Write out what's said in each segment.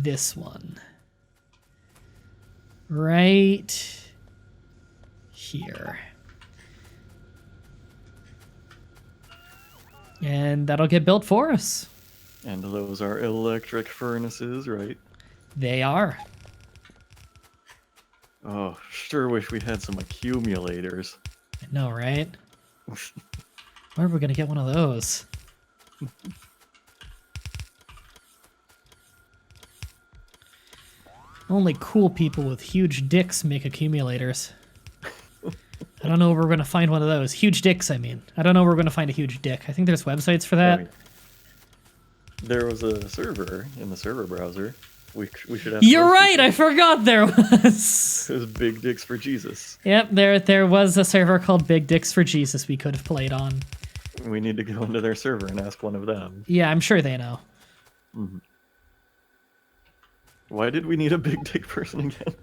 this one. Right here. And that'll get built for us. And those are electric furnaces, right? They are. Oh, sure wish we had some accumulators. I know, right? Where are we going to get one of those? Only cool people with huge dicks make accumulators. I don't know where we're going to find one of those. Huge dicks, I mean. I don't know where we're going to find a huge dick. I think there's websites for that. Right. There was a server in the server browser. We should have. You're right, I forgot there was. It was Big Dicks for Jesus. Yep, there was a server called Big Dicks for Jesus we could have played on. We need to go into their server and ask one of them. Yeah, I'm sure they know. Mm-hmm. Why did we need a big dick person again?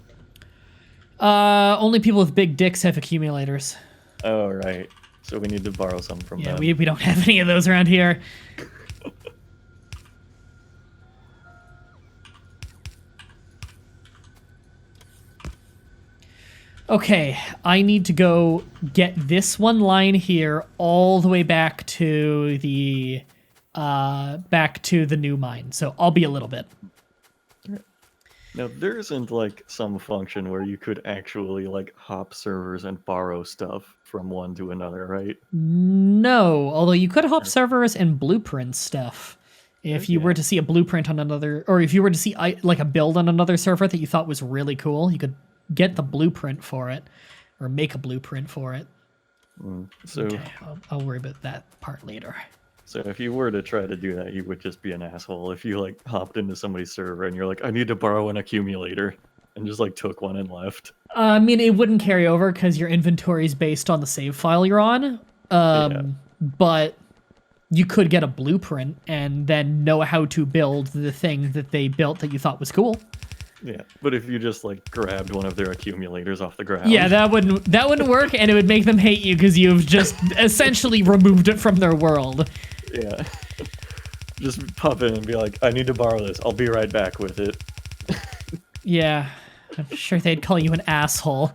Only people with big dicks have accumulators. Oh, right. So we need to borrow some from them. Yeah, we don't have any of those around here. Okay, I need to go get this one line here all the way back to the new mine. So I'll be a little bit. Now, there isn't, like, some function where you could actually, like, hop servers and borrow stuff from one to another, right? No, although you could hop servers and blueprint stuff. If you were to see a blueprint on another, or if you were to see, like, a build on another server that you thought was really cool, you could get the blueprint for it, or make a blueprint for it. So, okay, I'll worry about that part later. So if you were to try to do that, you would just be an asshole. If you, like, hopped into somebody's server and you're like, I need to borrow an accumulator, and just, like, took one and left. I mean, it wouldn't carry over because your inventory is based on the save file you're on. But you could get a blueprint and then know how to build the thing that they built that you thought was cool. Yeah, but if you just, like, grabbed one of their accumulators off the ground... Yeah, that wouldn't work, and it would make them hate you because you've just essentially removed it from their world. Yeah. Just pop in and be like, I need to borrow this. I'll be right back with it. Yeah, I'm sure they'd call you an asshole.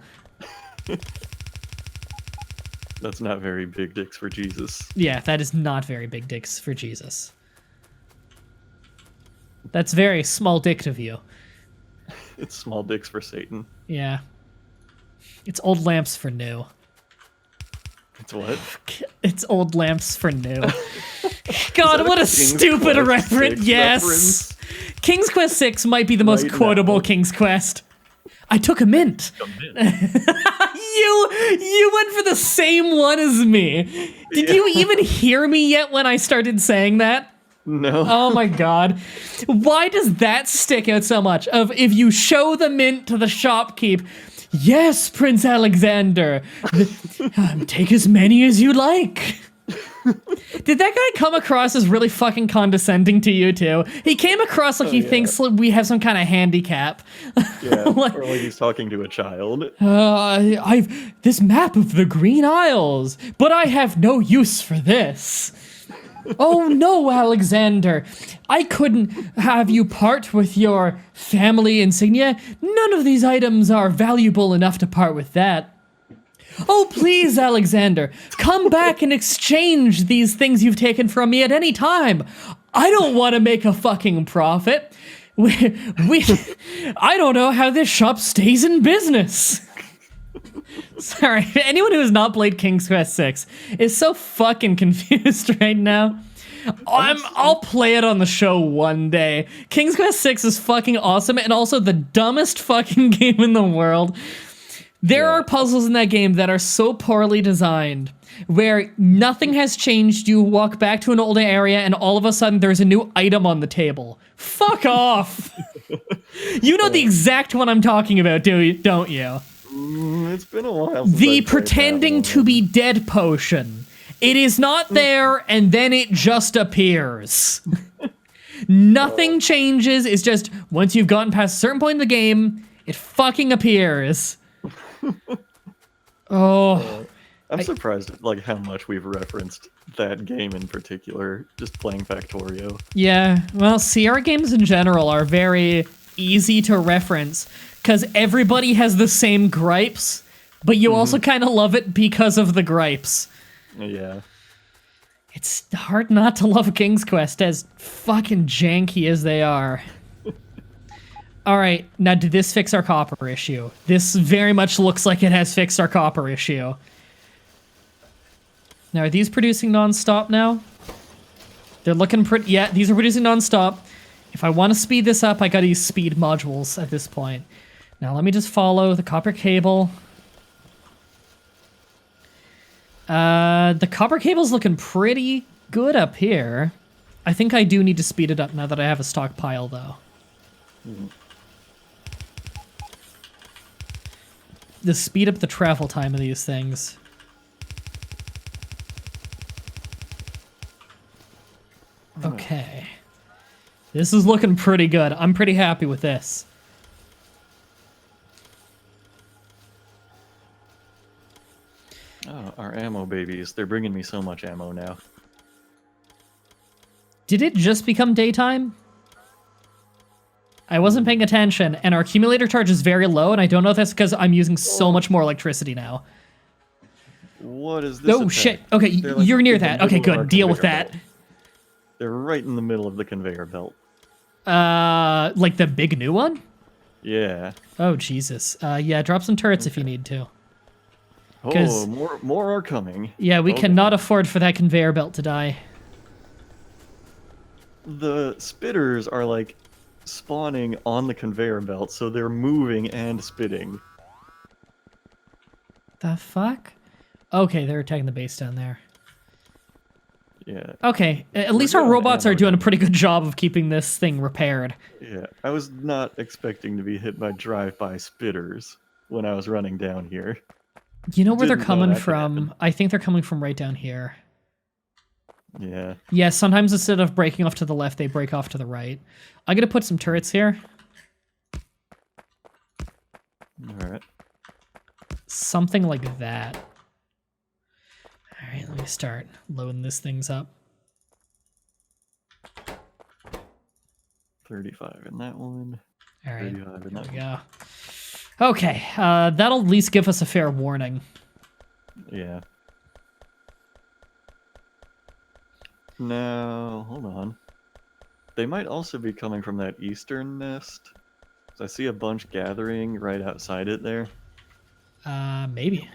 That's not very big dicks for Jesus. Yeah, that is not very big dicks for Jesus. That's very small dick of you. It's small dicks for Satan. Yeah. It's old lamps for new. It's what? It's old lamps for new. God, what a stupid reference. Yes. King's Quest 6 might be the most quotable King's Quest. I took a mint. You went for the same one as me. Did you even hear me yet when I started saying that? No. Oh my god. Why does that stick out so much? Of if you show the mint to the shopkeep, yes, Prince Alexander, take as many as you like. Did that guy come across as really fucking condescending to you too? He came across like he thinks we have some kind of handicap. Yeah, or like he's talking to a child. I've this map of the Green Isles, but I have no use for this. Oh no, Alexander! I couldn't have you part with your family insignia. None of these items are valuable enough to part with that. Oh please, Alexander, come back and exchange these things you've taken from me at any time. I don't want to make a fucking profit. I don't know how this shop stays in business. Sorry, anyone who has not played King's Quest 6 is so fucking confused right now. I'll play it on the show one day. King's Quest 6 is fucking awesome and also the dumbest fucking game in the world. There are puzzles in that game that are so poorly designed where nothing has changed. You walk back to an old area and all of a sudden there's a new item on the table. Fuck off. You know the exact one I'm talking about, don't you? It's been a while since the pretending to be dead potion. It is not there, and then it just appears. Nothing changes. It's just, once you've gotten past a certain point in the game, it fucking appears. I'm surprised at, like, how much we've referenced that game in particular, just playing Factorio. Yeah, well, CR games in general are very easy to reference because everybody has the same gripes, but you also kind of love it because of the gripes. Yeah. It's hard not to love King's Quest, as fucking janky as they are. Alright, now did this fix our copper issue? This very much looks like it has fixed our copper issue. Now, are these producing non-stop now? They're looking pretty... Yeah, these are producing non-stop. If I want to speed this up, I gotta use speed modules at this point. Now, let me just follow the copper cable. The copper cable's looking pretty good up here. I think I do need to speed it up now that I have a stockpile, though. To speed up the travel time of these things. Okay. This is looking pretty good. I'm pretty happy with this. Oh, our ammo babies. They're bringing me so much ammo now. Did it just become daytime? I wasn't paying attention, and our accumulator charge is very low, and I don't know if that's because I'm using so much more electricity now. What is this? Oh, shit. Okay, Like you're near in the that. Okay, middle of our good. Deal with conveyor that. belt. They're right in the middle of the conveyor belt. Like the big new one? Yeah. Oh, Jesus. Yeah, drop some turrets if you need to. Oh, more are coming. Yeah, we Okay. cannot afford for that conveyor belt to die. The spitters are like spawning on the conveyor belt, so they're moving and spitting. The fuck? Okay, they're attacking the base down there. Yeah. Okay, at least good our on robots are ammo doing a damage. pretty good job of keeping this thing repaired. Yeah. I was not expecting to be hit by drive-by spitters when I was running down here. You know where they're Didn't know coming that could from? happen. I think they're coming from right down here. Yeah. Yeah, sometimes instead of breaking off to the left, they break off to the right. I'm gonna put some turrets here. Alright. Something like that. Alright, let me start loading these things up. 35 in that one. Alright, 35 in there that we one. go. Okay, that'll at least give us a fair warning. Yeah. Now, hold on. They might also be coming from that eastern nest. 'Cause I see a bunch gathering right outside it there. Maybe.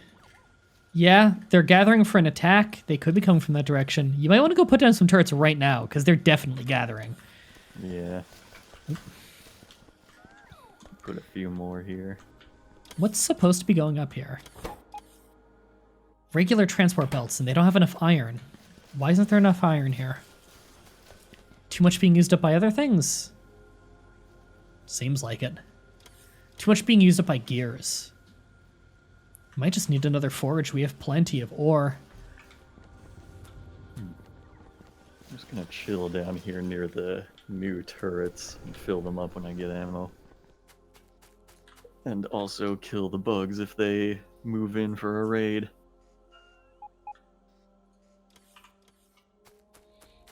Yeah, they're gathering for an attack. They could be coming from that direction. You might want to go put down some turrets right now, because they're definitely gathering. Yeah. Put a few more here. What's supposed to be going up here? Regular transport belts, and they don't have enough iron. Why isn't there enough iron here? Too much being used up by other things? Seems like it. Too much being used up by gears. Might just need another forge. We have plenty of ore. I'm just gonna chill down here near the new turrets and fill them up when I get ammo. And also kill the bugs if they move in for a raid.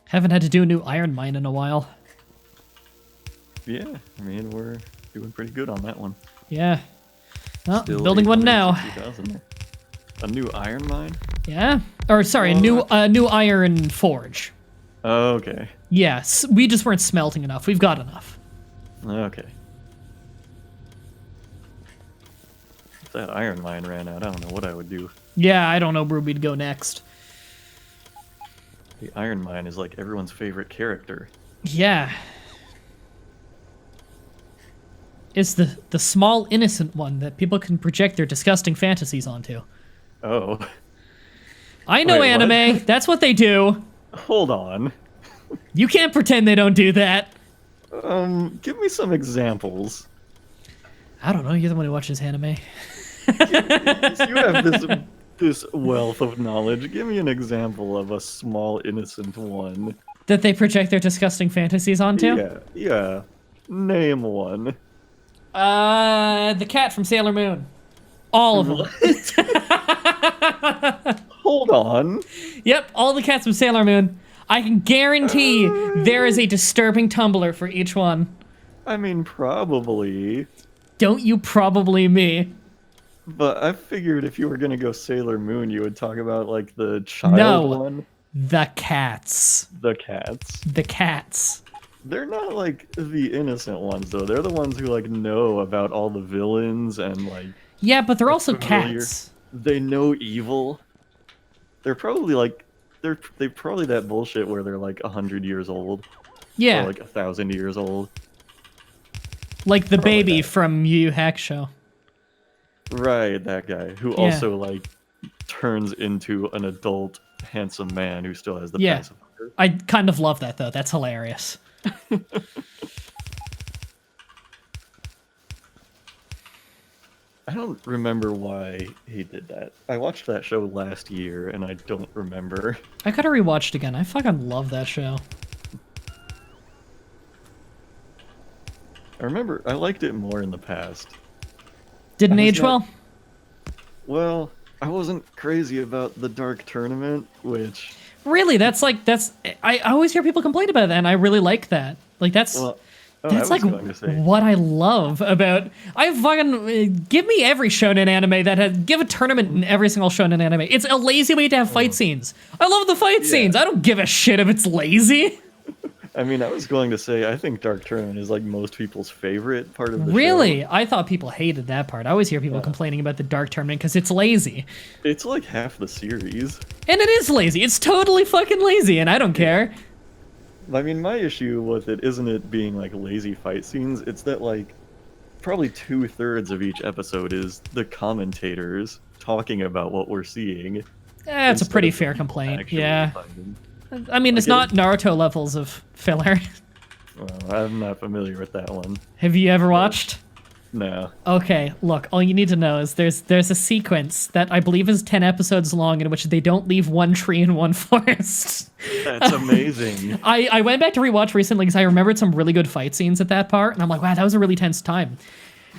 Haven't had to do a new iron mine in a while. Yeah, I mean, we're doing pretty good on that one. Yeah. Oh, Still building one now. 860,000. A new iron mine? Yeah. Or sorry, a new iron forge. Oh, okay. Yes, we just weren't smelting enough. We've got enough. Okay. If that iron mine ran out, I don't know what I would do. Yeah, I don't know where we'd go next. The iron mine is like everyone's favorite character. Yeah. It's the small innocent one that people can project their disgusting fantasies onto. Oh. I know Wait, what? anime. That's what they do. Hold on. You can't pretend they don't do that. Give me some examples. I don't know. You're the one who watches anime. You have this wealth of knowledge. Give me an example of a small innocent one. That they project their disgusting fantasies onto? Yeah. Name one. The cat from Sailor Moon. All of them. Hold on. Yep, all the cats from Sailor Moon. I can guarantee there is a disturbing Tumblr for each one. I mean, probably. Don't you probably me? But I figured if you were gonna go Sailor Moon, you would talk about like the child No, one, the cats. the cats. The cats. They're not like the innocent ones though. They're the ones who like know about all the villains and like Yeah, but they're are also familiar. cats. They know evil. They're probably like they probably that bullshit where they're like 100 years old Yeah, or like 1,000 years old. like the probably baby that. from Yu Yu Hakusho. Right, that guy who Yeah. also like turns into an adult handsome man who still has the Yeah. pacifier. I kind of love that though. That's hilarious. I don't remember why he did that. I watched that show last year and I don't remember. I gotta rewatch it again. I fucking love that show. I remember I liked it more in the past. Didn't I was age not- well? Well, I wasn't crazy about the Dark Tournament, which Really? That's I always hear people complain about that, and I really like that. Like that's well, I that's was like going to say what I love about. I fucking give me every shonen anime that has give a tournament in every single shonen anime. It's a lazy way to have fight scenes. I love the fight scenes. I don't give a shit if it's lazy. I mean, I was going to say I think Dark Tournament is like most people's favorite part of the show. Really? I thought people hated that part. I always hear people complaining about the Dark Tournament because it's lazy. It's like half the series. And it is lazy. It's totally fucking lazy, and I don't care. I mean, my issue with it isn't it being like lazy fight scenes. It's that like probably 2/3 of each episode is the commentators talking about what we're seeing. That's a instead pretty of fair complaint. actually Yeah. fighting. I mean, it's not Naruto levels of filler. Well, I'm not familiar with that one. Have you ever watched? No. Okay, look, all you need to know is there's a sequence that I believe is 10 episodes long in which they don't leave one tree in one forest. That's amazing. I went back to rewatch recently because I remembered some really good fight scenes at that part, and I'm like, wow, that was a really tense time.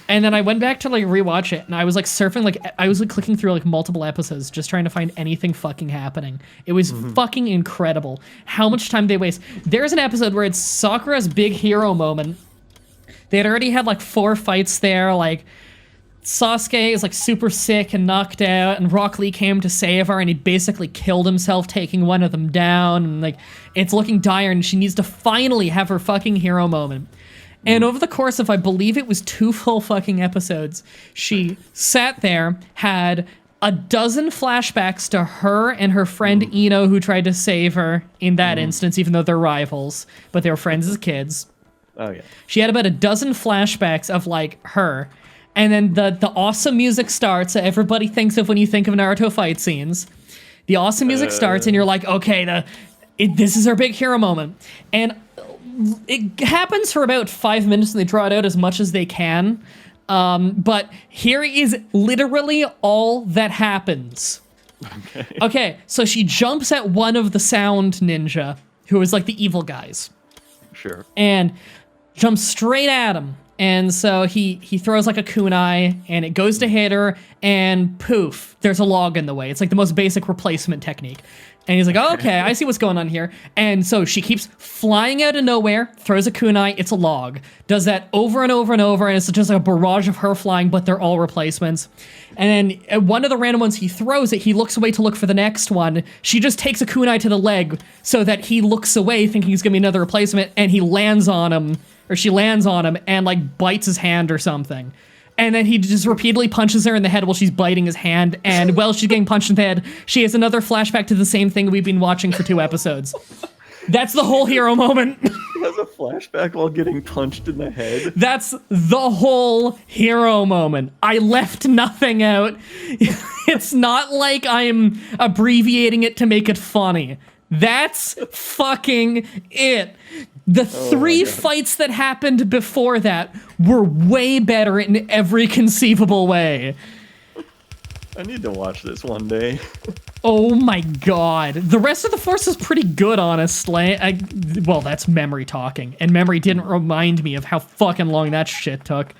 And then I went back to like rewatch it, and I was like surfing, like I was like clicking through like multiple episodes just trying to find anything fucking happening. It was fucking incredible how much time they waste. There's an episode where it's Sakura's big hero moment. They had already had like 4 fights there, like Sasuke is like super sick and knocked out, and Rock Lee came to save her, and he basically killed himself taking one of them down, and like it's looking dire, and she needs to finally have her fucking hero moment. And over the course of, I believe it was 2 full fucking episodes, she sat there, had a dozen flashbacks to her and her friend Ino, who tried to save her in that instance, even though they're rivals, but they were friends as kids. Oh yeah. She had about a dozen flashbacks of like her, and then the awesome music starts that everybody thinks of when you think of Naruto fight scenes. The awesome music starts, and you're like, okay, this is our big hero moment, and it happens for about 5 minutes, and they draw it out as much as they can. But here is literally all that happens. Okay, so she jumps at one of the sound ninja, who is like the evil guys. Sure. And jumps straight at him. And so he throws like a kunai, and it goes to hit her, and poof, there's a log in the way. It's like the most basic replacement technique. And he's like, oh, okay, I see what's going on here. And so she keeps flying out of nowhere, throws a kunai, it's a log. Does that over and over and over, and it's just like a barrage of her flying, but they're all replacements. And then at one of the random ones he throws it, he looks away to look for the next one. She just takes a kunai to the leg so that he looks away thinking he's gonna be another replacement, and he lands on him, or she lands on him and like bites his hand or something. And then he just repeatedly punches her in the head while she's biting his hand. And while she's getting punched in the head, she has another flashback to the same thing we've been watching for 2 episodes. That's the whole hero moment. He has a flashback while getting punched in the head. That's the whole hero moment. I left nothing out. It's not like I'm abbreviating it to make it funny. That's fucking it. The 3 fights that happened before that were way better in every conceivable way. I need to watch this one day. Oh my god. The rest of the Force is pretty good, honestly. Well, that's Memory talking, and Memory didn't remind me of how fucking long that shit took.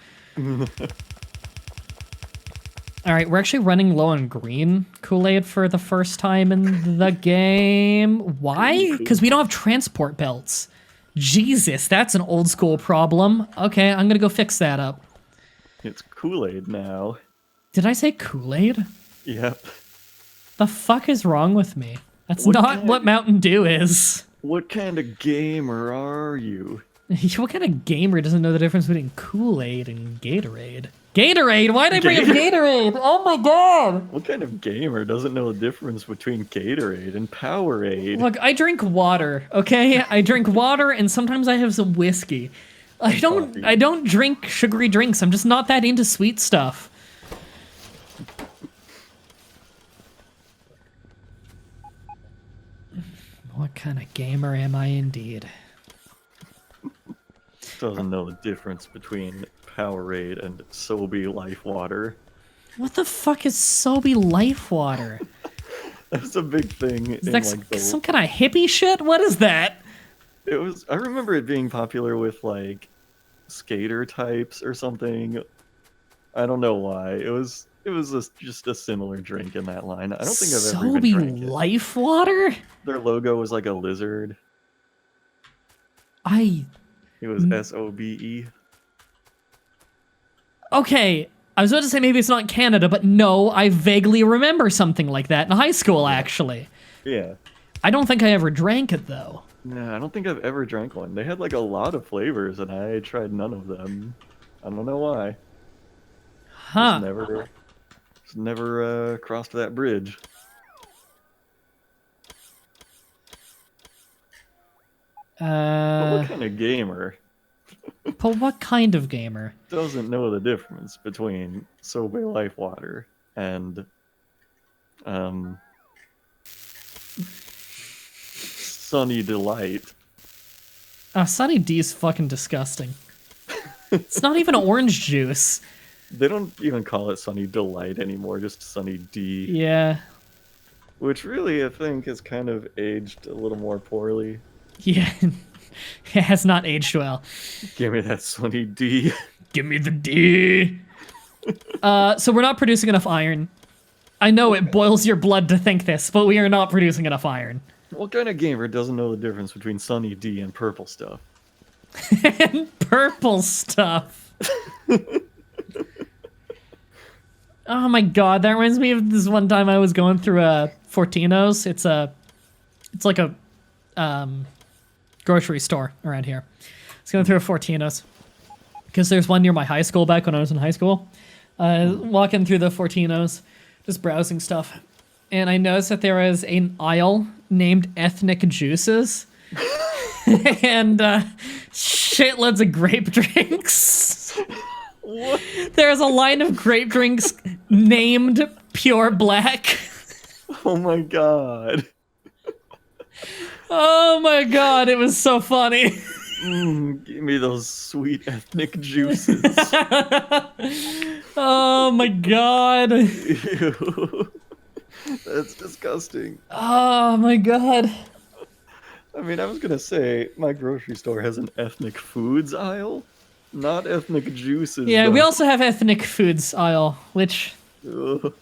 Alright, we're actually running low on green Kool-Aid for the first time in the game. Why? Because we don't have transport belts. Jesus, that's an old school problem. Okay, I'm gonna go fix that up. It's Kool-Aid now. Did I say Kool-Aid? Yep. The fuck is wrong with me? That's What not kind- what Mountain Dew is. What kind of gamer are you? What kind of gamer doesn't know the difference between Kool-Aid and Gatorade? Gatorade? Why'd I bring up Gatorade? Oh my god! What kind of gamer doesn't know the difference between Gatorade and Powerade? Look, I drink water, okay? I drink water and sometimes I have some whiskey. I don't drink sugary drinks. I'm just not that into sweet stuff. What kind of gamer am I indeed? Doesn't know the difference between Powerade and Sobe Life Water. What the fuck is Sobe Life Water? That's a big thing. Is that some kind of hippie shit? What is that? It was. I remember it being popular with like skater types or something. I don't know why. It was just a similar drink in that line. I don't think I've ever even drank Sobe it. Life Water? Their logo was like a lizard. It was SOBE. Okay, I was about to say maybe it's not Canada, but no, I vaguely remember something like that in high school, actually. Yeah. I don't think I ever drank it, though. No, I don't think I've ever drank one. They had like a lot of flavors, and I tried none of them. I don't know why. Huh. Just never crossed that bridge. But what kind of gamer But what kind of gamer? doesn't know the difference between Sobe Life Water and Sunny Delight? Sunny D's fucking disgusting. It's not even orange juice. They don't even call it Sunny Delight anymore, just Sunny D. Yeah. Which really, I think, has kind of aged a little more poorly. Yeah. It has not aged well. Give me that Sunny D. Give me the D. So we're not producing enough iron. I know it boils your blood to think this, but we are not producing enough iron. What kind of gamer doesn't know the difference between Sunny D and purple stuff? And purple stuff. Oh my god, that reminds me of this one time I was going through Fortino's. It's like a grocery store around here. I was going through a Fortino's because there's one near my high school back when I was in high school. Walking through the Fortino's, just browsing stuff, and I noticed that there was an aisle named Ethnic Juices. And shitloads of grape drinks. What? There's a line of grape drinks named Pure Black. Oh my god. Oh my god, it was so funny. Give me those sweet ethnic juices. Oh my god. Ew. That's disgusting. Oh my god. I mean, I was gonna say, my grocery store has an ethnic foods aisle, not ethnic juices. Yeah, we though. also have ethnic foods aisle, which Ugh.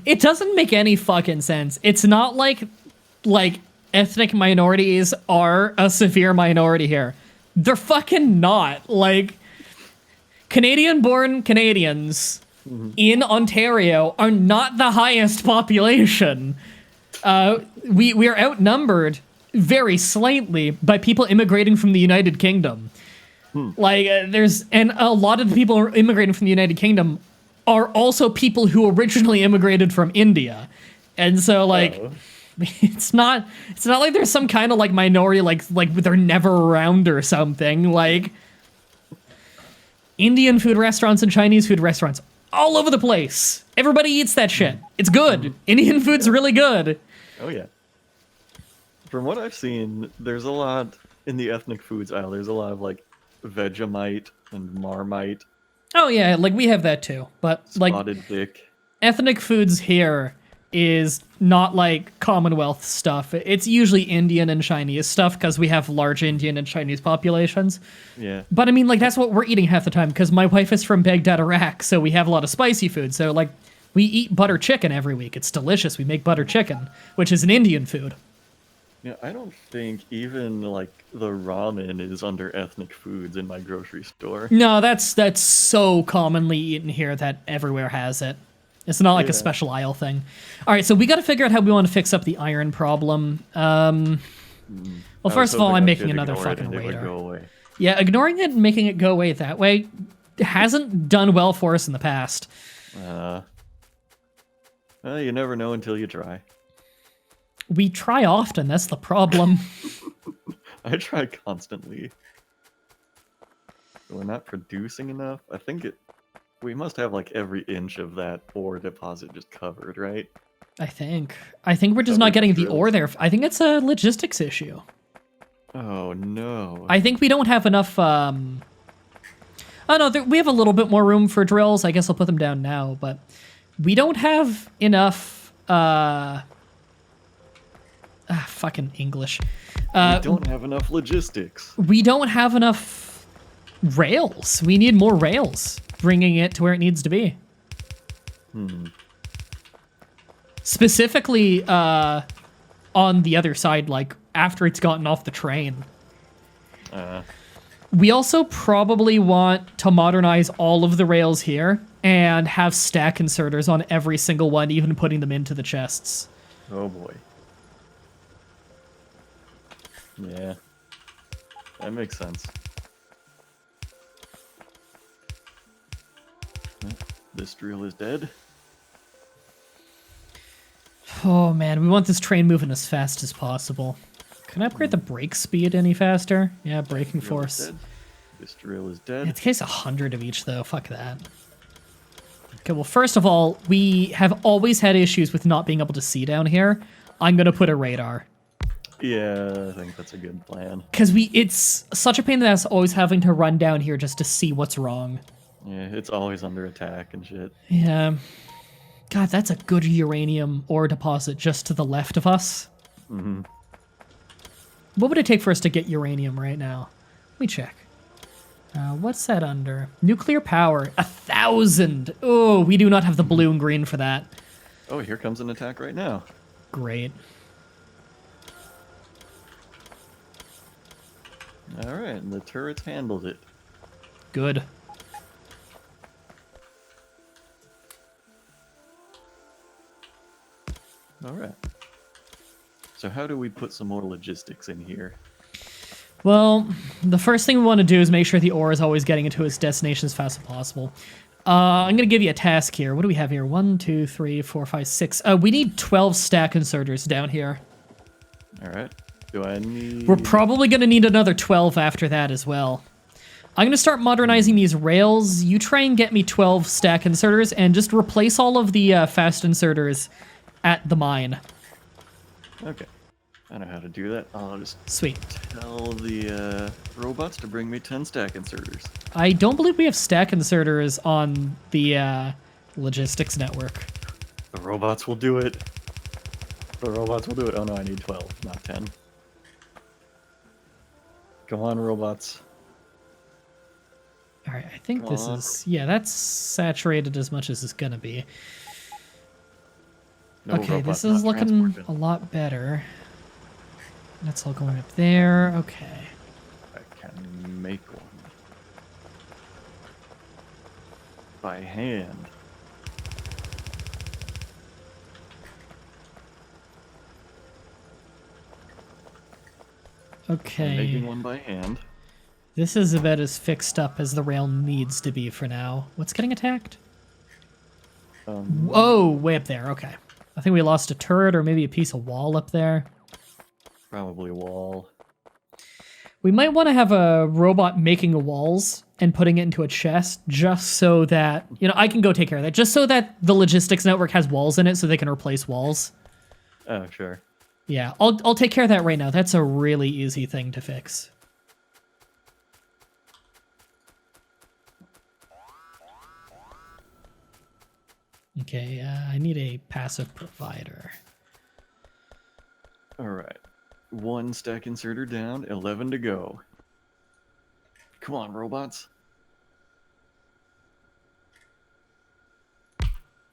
it doesn't make any fucking sense. It's not like ethnic minorities are a severe minority here. They're fucking not. Like, Canadian-born Canadians in Ontario are not the highest population. We are outnumbered very slightly by people immigrating from the United Kingdom. Like, and a lot of the people who are immigrating from the United Kingdom are also people who originally immigrated from India. And so, like, Oh. it's not like there's some kind of, like, minority, like they're never around or something. Like, Indian food restaurants and Chinese food restaurants all over the place. Everybody eats that shit. It's good. Indian food's really good. Oh yeah. From what I've seen, there's a lot in the ethnic foods aisle. There's a lot of like Vegemite and Marmite, Oh yeah, like we have that too. But like spotted dick. ethnic foods here is not like Commonwealth stuff. It's usually Indian and Chinese stuff because we have large Indian and Chinese populations. Yeah. But I mean, like, that's what we're eating half the time because my wife is from Baghdad, Iraq, so we have a lot of spicy food. So, like, we eat butter chicken every week. It's delicious. We make butter chicken, which is an Indian food. Yeah, I don't think even like the ramen is under ethnic foods in my grocery store. No, that's so commonly eaten here that everywhere has it. It's not like a Yeah. special aisle thing. All right, so we got to figure out how we want to fix up the iron problem. Well, I was first of all, hoping I'm I making could another ignore it fucking and it would radar. go away. Yeah, ignoring it and making it go away that way hasn't done well for us in the past. Well, you never know until you try. We try often, that's the problem. I try constantly. We're not producing enough. I think we must have like every inch of that ore deposit just covered, right? I think we're just not Covered getting with the ore drills. there. I think it's a logistics issue. Oh no. I think we don't have enough. Oh no, we have a little bit more room for drills. I guess I'll put them down now, but we don't have enough. Fucking English. We don't have enough logistics. We don't have enough rails. We need more rails, bringing it to where it needs to be. Specifically, on the other side, like after it's gotten off the train. We also probably want to modernize all of the rails here and have stack inserters on every single one, even putting them into the chests. Oh boy. Yeah. That makes sense. This drill is dead. Oh man, we want this train moving as fast as possible. Can I upgrade the brake speed any faster? Yeah, braking Drill is force. dead. This drill is dead. It takes 100 of each though, fuck that. Okay, well first of all, we have always had issues with not being able to see down here. I'm gonna put a radar. Yeah, I think that's a good plan. Because it's such a pain in the ass always having to run down here just to see what's wrong. Yeah, it's always under attack and shit. Yeah. God, that's a good uranium ore deposit just to the left of us. Mm-hmm. What would it take for us to get uranium right now? Let me check. What's that under? Nuclear power. 1,000. Oh, we do not have the blue and green for that. Oh, here comes an attack right now. Great. Alright, and the turrets handled it. Good. Alright. So how do we put some more logistics in here? Well, the first thing we want to do is make sure the ore is always getting into its destination as fast as possible. I'm going to give you a task here. What do we have here? 1, 2, 3, 4, 5, 6. We need 12 stack inserters down here. Alright. Do I need... We're probably going to need another 12 after that as well. I'm going to start modernizing these rails. You try and get me 12 stack inserters and just replace all of the fast inserters at the mine. Okay. I know how to do that. I'll just Sweet. tell the robots to bring me 10 stack inserters. I don't believe we have stack inserters on the logistics network. The robots will do it. The robots will do it. Oh no, I need 12, not 10. Come on, robots. All right, I think Come this on. is... Yeah, that's saturated as much as it's going to be. No Okay, robots, this is not looking transported. a lot better. That's all going up there. Okay. I can make one. By hand. Okay. I'm making one by hand. This is about as fixed up as the rail needs to be for now. What's getting attacked? Oh, way up there. Okay. I think we lost a turret or maybe a piece of wall up there. Probably wall. We might want to have a robot making walls and putting it into a chest just so that, I can go take care of that. Just so that the logistics network has walls in it so they can replace walls. Oh, sure. Yeah, I'll take care of that right now. That's a really easy thing to fix. Okay, I need a passive provider. Alright. 1 stack inserter down, 11 to go. Come on, robots.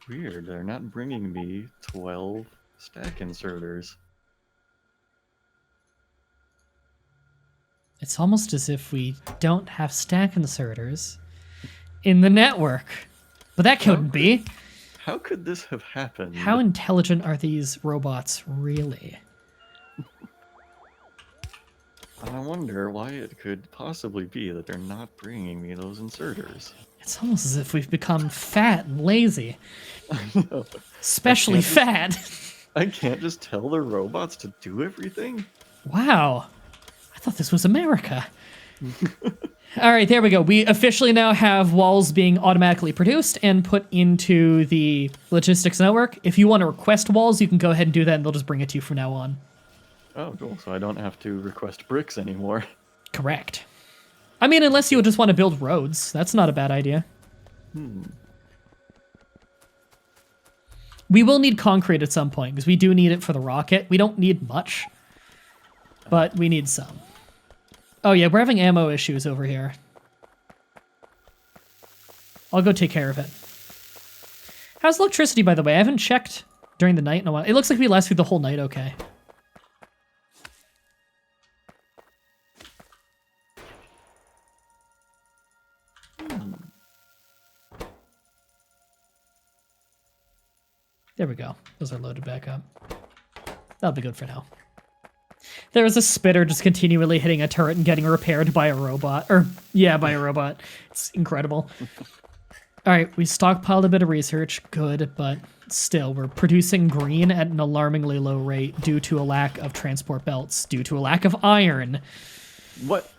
Weird, they're not bringing me 12 stack inserters. It's almost as if we don't have stack inserters in the network. But that couldn't be. How could this have happened? How intelligent are these robots really? I wonder why it could possibly be that they're not bringing me those inserters. It's almost as if we've become fat and lazy. I know. Especially fat. I can't just tell the robots to do everything? Wow. I thought this was America. All right, there we go. We officially now have walls being automatically produced and put into the logistics network. If you want to request walls, you can go ahead and do that, and they'll just bring it to you from now on. Oh, cool. So I don't have to request bricks anymore. Correct. I mean, unless you just want to build roads. That's not a bad idea. We will need concrete at some point, because we do need it for the rocket. We don't need much, but we need some. Oh yeah, we're having ammo issues over here. I'll go take care of it. How's electricity, by the way? I haven't checked during the night in a while. It looks like we lasted through the whole night okay. There we go. Those are loaded back up. That'll be good for now. There's a spitter just continually hitting a turret and getting repaired by a robot. By a robot. It's incredible. Alright, we stockpiled a bit of research. Good, but still, we're producing green at an alarmingly low rate due to a lack of transport belts, due to a lack of iron. What?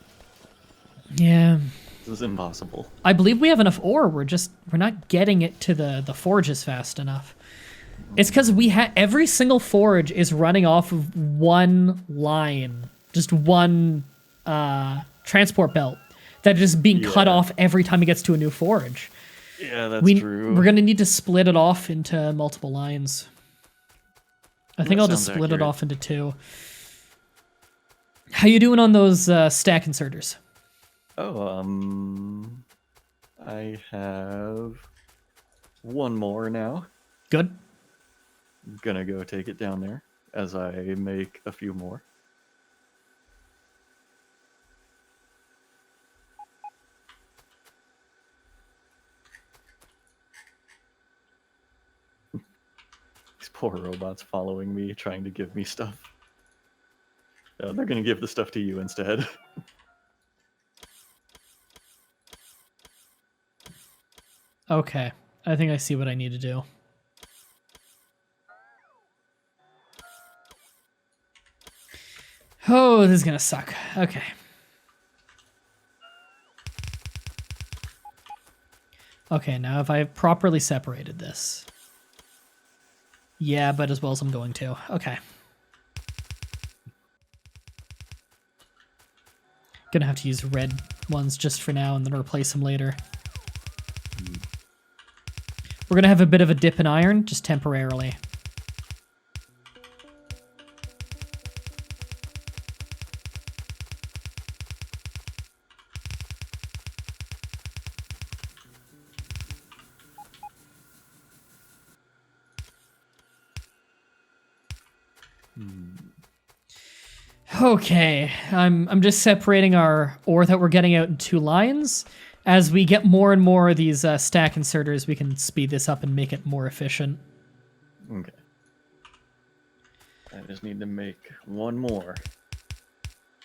Yeah. This is impossible. I believe we have enough ore. We're not getting it to the forges fast enough. It's because every single forge is running off of one line, just one transport belt that is being cut off every time it gets to a new forge. Yeah, that's true. We're gonna need to split it off into multiple lines. I think I'll just split it off into 2. How you doing on those stack inserters? Oh, I have 1 more now. Good. I'm gonna go take it down there as I make a few more. These poor robots following me, trying to give me stuff. They're gonna give the stuff to you instead. Okay. I think I see what I need to do. Oh, this is gonna suck. Okay. Okay, now have I properly separated this? Yeah, but as well as I'm going to. Okay. Gonna have to use red ones just for now and then replace them later. We're gonna have a bit of a dip in iron, just temporarily. Okay, I'm just separating our ore that we're getting out in 2 lines. As we get more and more of these stack inserters, we can speed this up and make it more efficient. Okay. I just need to make 1 more.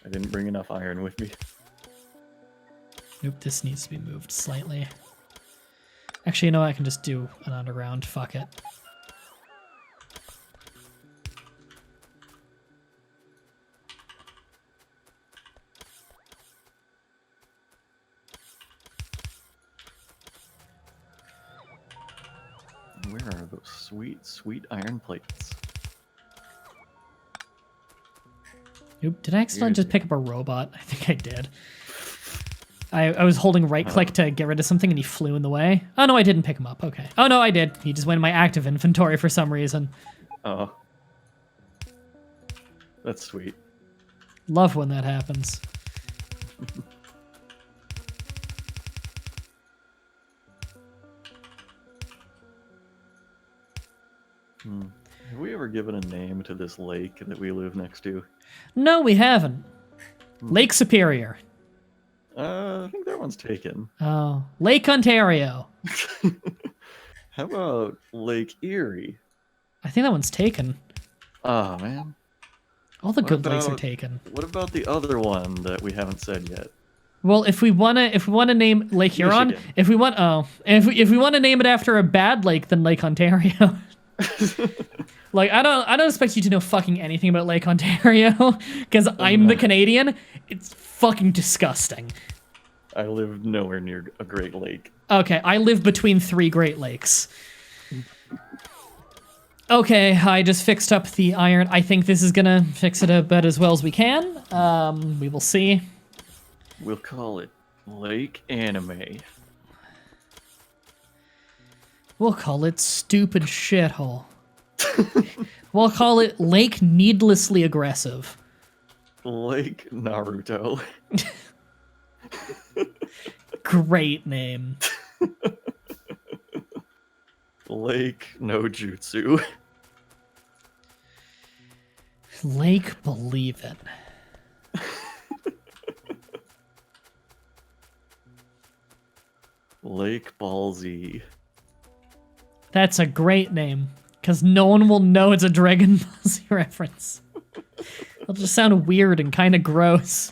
I didn't bring enough iron with me. Nope, this needs to be moved slightly. Actually, you know what? I can just do an underground. Fuck it. Where are those sweet, sweet iron plates? Oop, did I accidentally just pick up a robot? I think I did. I was holding right click to get rid of something and he flew in the way. Oh no, I didn't pick him up. Okay. Oh no, I did. He just went in my active inventory for some reason. Oh. That's sweet. Love when that happens. Have we ever given a name to this lake that we live next to? No, we haven't. Lake Superior. I think that one's taken. Oh, Lake Ontario. How about Lake Erie? I think that one's taken. Oh man. All the What good lakes are about- taken. What about the other one that we haven't said yet? Well, if we wanna name Lake Huron, Michigan. if we wanna name it after a bad lake, then Lake Ontario. Like I don't expect you to know fucking anything about Lake Ontario, because I'm the Canadian. It's fucking disgusting. I live nowhere near a Great Lake. Okay, I live between 3 Great Lakes. Okay, I just fixed up the iron. I think this is gonna fix it about as well as we can. We will see. We'll call it Lake Anime. We'll call it stupid shithole. We'll call it Lake Needlessly Aggressive. Lake Naruto. Great name. Lake No Jutsu. Lake Believe It. Lake Ballsy. That's a great name, because no one will know it's a Dragon Ball Z reference. It'll just sound weird and kind of gross.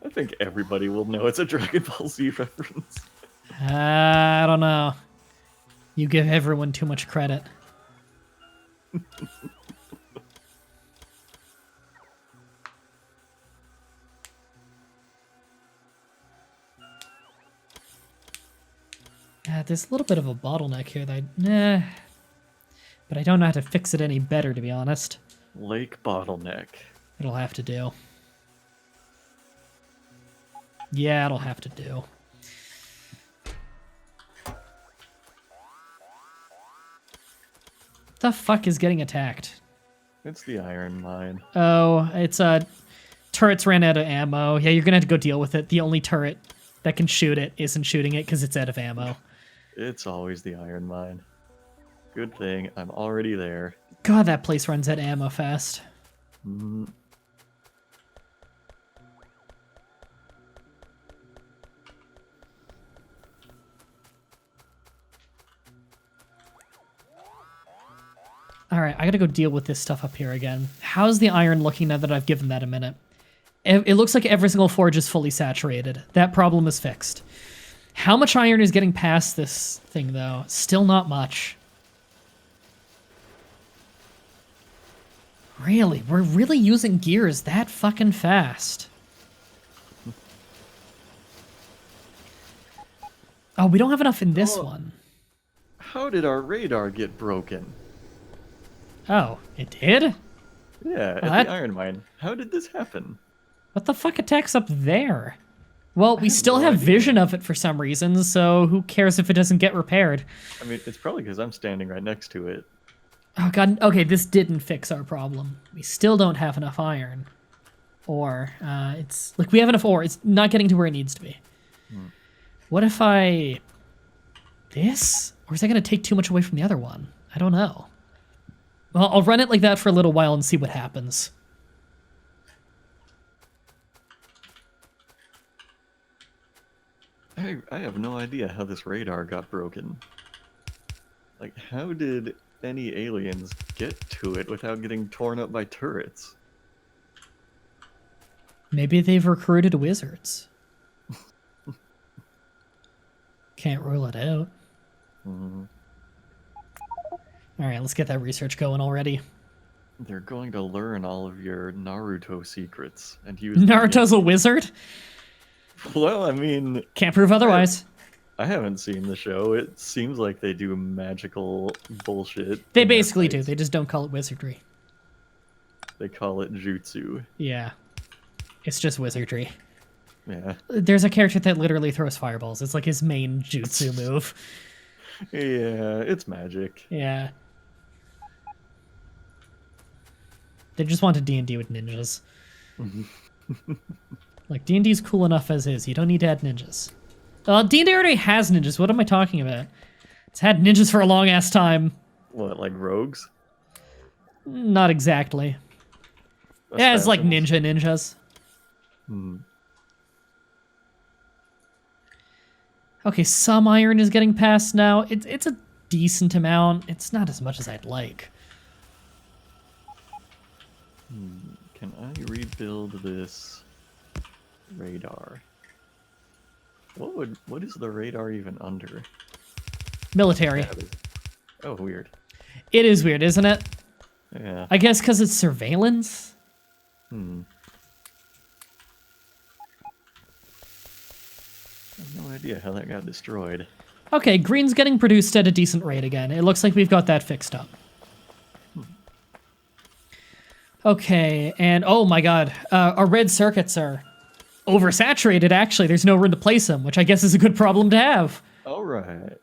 I think everybody will know it's a Dragon Ball Z reference. I don't know. You give everyone too much credit. There's a little bit of a bottleneck here that but I don't know how to fix it any better, to be honest. Lake Bottleneck. It'll have to do. Yeah, it'll have to do. The fuck is getting attacked? It's the Iron Mine. Oh, it's turrets ran out of ammo. Yeah, you're gonna have to go deal with it. The only turret that can shoot it isn't shooting it because it's out of ammo. It's always the Iron Mine. Good thing I'm already there. God, that place runs out of ammo fast. Mm. All right, I gotta go deal with this stuff up here again. How's the iron looking now that I've given that a minute? It looks like every single forge is fully saturated. That problem is fixed. How much iron is getting past this thing, though? Still not much. Really? We're really using gears that fucking fast. Oh, we don't have enough in this one. How did our radar get broken? Oh, it did? Yeah, at that- the Iron Mine. How did this happen? What the fuck attacks up there? Well, we still no have idea. vision of it for some reason, so who cares if it doesn't get repaired? I mean, it's probably because I'm standing right next to it. Oh god, okay, this didn't fix our problem. We still don't have enough iron. Or, it's... Like, we have enough ore, it's not getting to where it needs to be. What if I... This? Or is that going to take too much away from the other one? I don't know. Well, I'll run it like that for a little while and see what happens. I have no idea how this radar got broken. Like, how did any aliens get to it without getting torn up by turrets? Maybe they've recruited wizards. Can't rule it out. Alright, let's get that research going already. They're going to learn all of your Naruto secrets and use them Naruto's a wizard? against- Well, I mean, Can't prove otherwise. I haven't seen the show. It seems like they do magical bullshit. They in their basically do, fights. they just don't call it wizardry. They call it jutsu. Yeah. It's just wizardry. Yeah. There's a character that literally throws fireballs. It's like his main jutsu move. Yeah, it's magic. Yeah. They just wanted D&D with ninjas. Like, D&D's cool enough as is. You don't need to add ninjas. D&D already has ninjas. What am I talking about? It's had ninjas for a long ass time. What, like rogues? Not exactly. Yeah, it's like ninjas. Hmm. Okay, some iron is getting passed now. It's a decent amount. It's not as much as I'd like. Can I rebuild this radar? What is the radar even under? Military. Yeah, oh, weird. It is weird, isn't it? Yeah. I guess because it's surveillance? I have no idea how that got destroyed. Okay, green's getting produced at a decent rate again. It looks like we've got that fixed up. Okay, and oh my god, our red circuits are oversaturated, actually. There's no room to place them, which I guess is a good problem to have. All right.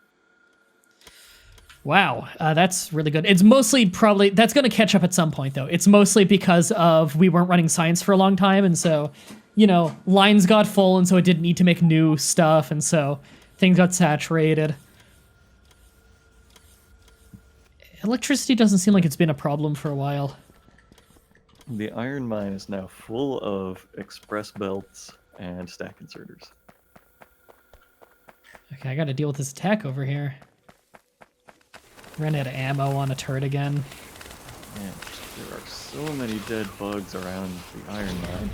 Wow, that's really good. It's mostly probably, that's going to catch up at some point, though. It's mostly because of we weren't running science for a long time, and so, you know, lines got full, and so it didn't need to make new stuff, and so things got saturated. Electricity doesn't seem like it's been a problem for a while. The iron mine is now full of express belts and stack inserters. Okay, I gotta deal with this attack over here. Ran out of ammo on a turret again. Man, there are so many dead bugs around the iron mine.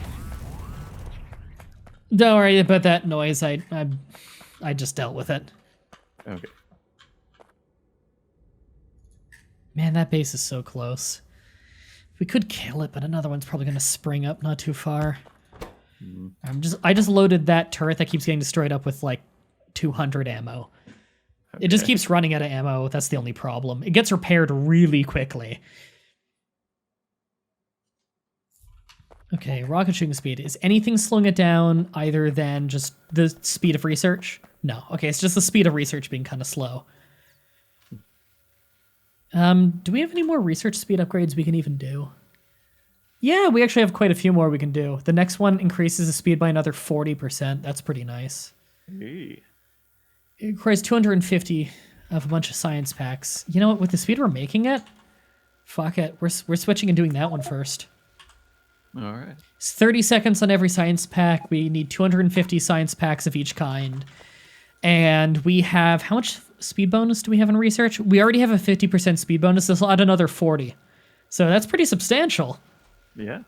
Don't worry about that noise. I just dealt with it. Okay. Man, that base is so close. We could kill it, but another one's probably gonna spring up not too far. I just loaded that turret that keeps getting destroyed up with like 200 ammo. Okay. It just keeps running out of ammo. That's the only problem. It gets repaired really quickly. Okay, rocket shooting speed. Is anything slowing it down other than just the speed of research? No. Okay, it's just the speed of research being kind of slow. Do we have any more research speed upgrades we can even do? Yeah, we actually have quite a few more we can do. The next one increases the speed by another 40%. That's pretty nice. Hey. It requires 250 of a bunch of science packs. You know what? With the speed we're making it, fuck it. We're switching and doing that one first. All right. It's 30 seconds on every science pack. We need 250 science packs of each kind. And we have, how much speed bonus do we have in research? We already have a 50% speed bonus. This will add another 40. So that's pretty substantial. Yeah.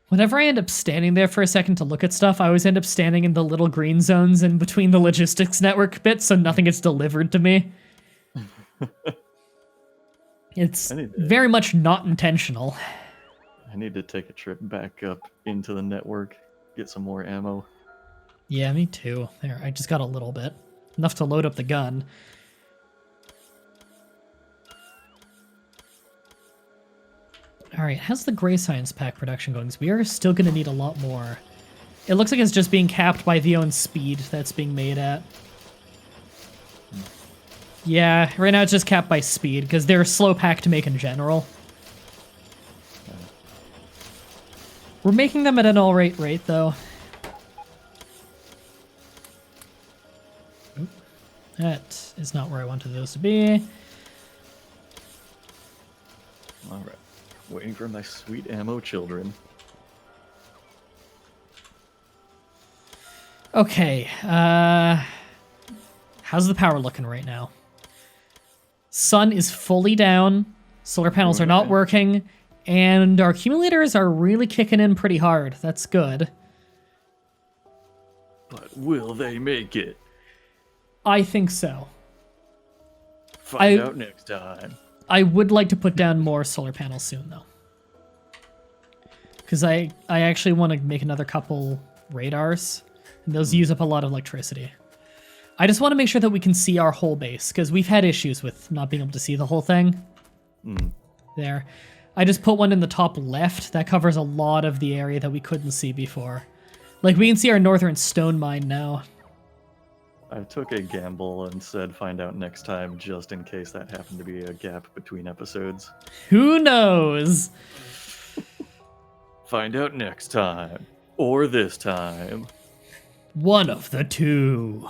Whenever I end up standing there for a second to look at stuff, I always end up standing in the little green zones in between the logistics network bits so nothing gets delivered to me. It's very much not intentional. I need to take a trip back up into the network, get some more ammo. Yeah, me too. There, I just got a little bit. Enough to load up the gun. Alright, how's the gray science pack production going? 'Cause we are still going to need a lot more. It looks like it's just being capped by the own speed that's being made at. Yeah, right now it's just capped by speed, because they're a slow pack to make in general. We're making them at an alright rate, though. Oop. That is not where I wanted those to be. Alright. Waiting for my sweet ammo children. Okay, how's the power looking right now? Sun is fully down, solar panels are not working, and our accumulators are really kicking in pretty hard. That's good. But will they make it? I think so. Find out next time. I would like to put down more solar panels soon, though. Because I actually want to make another couple radars, and those use up a lot of electricity. I just want to make sure that we can see our whole base, because we've had issues with not being able to see the whole thing. There. I just put one in the top left. That covers a lot of the area that we couldn't see before. Like, we can see our northern stone mine now. I took a gamble and said find out next time, just in case that happened to be a gap between episodes. Who knows? Find out next time. Or this time. One of the two.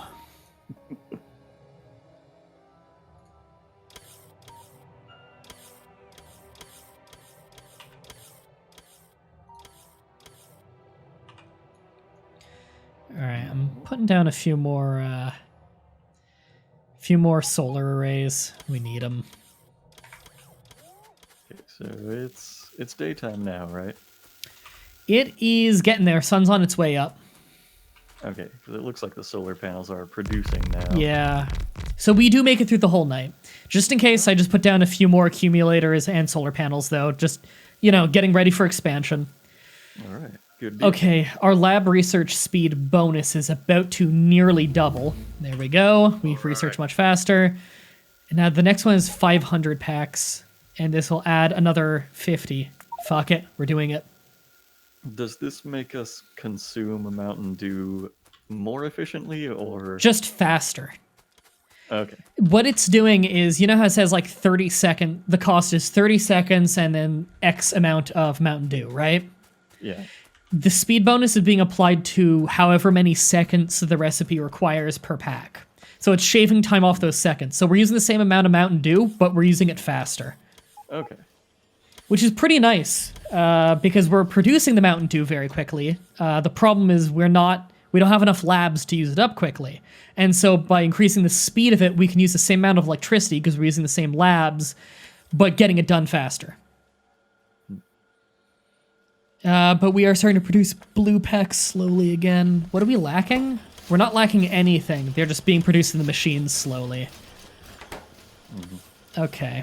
Alright, I'm putting down a few more solar arrays. We need them. Okay, so it's daytime now, right? It is getting there. Sun's on its way up. Okay, because it looks like the solar panels are producing now. Yeah. So we do make it through the whole night. Just in case, I just put down a few more accumulators and solar panels, though. Just, getting ready for expansion. All right, good deal. Okay, our lab research speed bonus is about to nearly double. There we go. We research much faster. And now the next one is 500 packs, and this will add another 50. Fuck it, we're doing it. Does this make us consume a Mountain Dew more efficiently, or Just faster. Okay. What it's doing is, how it says like 30 second, the cost is 30 seconds and then X amount of Mountain Dew, right? Yeah. The speed bonus is being applied to however many seconds the recipe requires per pack. So it's shaving time off those seconds. So we're using the same amount of Mountain Dew, but we're using it faster. Okay. Which is pretty nice, because we're producing the Mountain Dew very quickly. The problem is we don't have enough labs to use it up quickly. And so by increasing the speed of it, we can use the same amount of electricity because we're using the same labs, but getting it done faster. But we are starting to produce blue packs slowly again. What are we lacking? We're not lacking anything. They're just being produced in the machines slowly. Okay.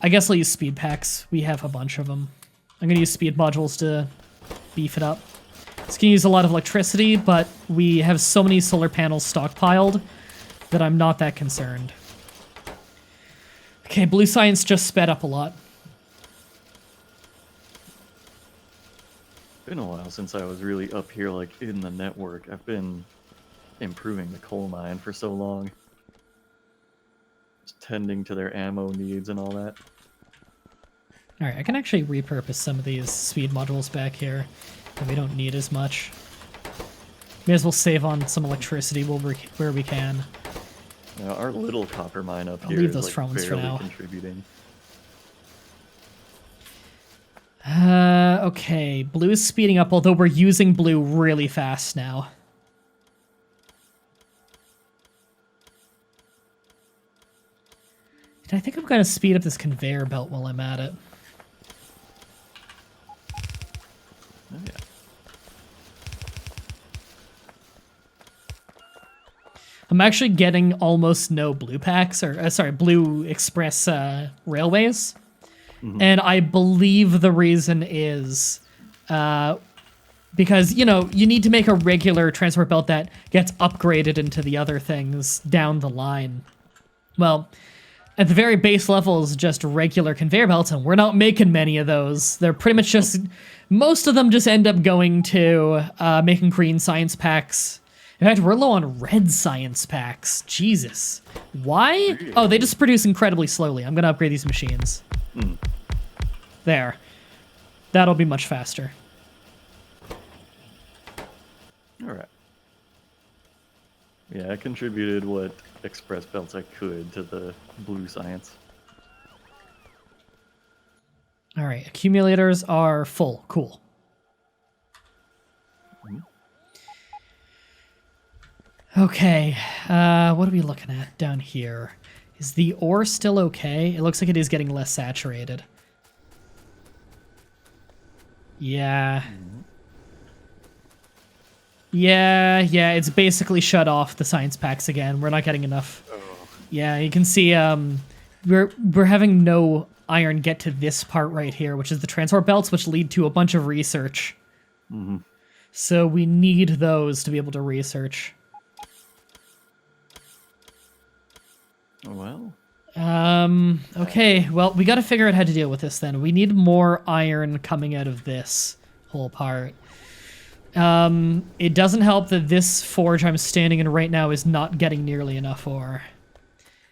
I guess I'll use speed packs. We have a bunch of them. I'm going to use speed modules to beef it up. It's going to use a lot of electricity, but we have so many solar panels stockpiled that I'm not that concerned. Okay, blue science just sped up a lot. Been a while since I was really up here, like, in the network. I've been improving the coal mine for so long. Just tending to their ammo needs and all that. Alright, I can actually repurpose some of these speed modules back here that we don't need as much. May as well save on some electricity where we can. Now, our little copper mine up here leave is those like phones for barely now. contributing. Okay, blue is speeding up, although we're using blue really fast now. And I think I'm gonna speed up this conveyor belt while I'm at it. Oh, yeah. I'm actually getting almost no blue packs, or blue express railways. And I believe the reason is because, you need to make a regular transport belt that gets upgraded into the other things down the line. Well, at the very base level is just regular conveyor belts, and we're not making many of those. They're pretty much just, most of them just end up going to making green science packs. In fact, we're low on red science packs. Jesus. Why? Oh, they just produce incredibly slowly. I'm going to upgrade these machines. There. That'll be much faster. Alright. Yeah, I contributed what express belts I could to the blue science. All right, accumulators are full. Cool. Okay, what are we looking at down here? Is the ore still okay? It looks like it is getting less saturated. Yeah. Yeah, it's basically shut off the science packs again. We're not getting enough. Yeah, you can see we're having no iron get to this part right here, which is the transport belts, which lead to a bunch of research. So we need those to be able to research. Well. Okay, well, we got to figure out how to deal with this then. We need more iron coming out of this whole part. It doesn't help that this forge I'm standing in right now is not getting nearly enough ore.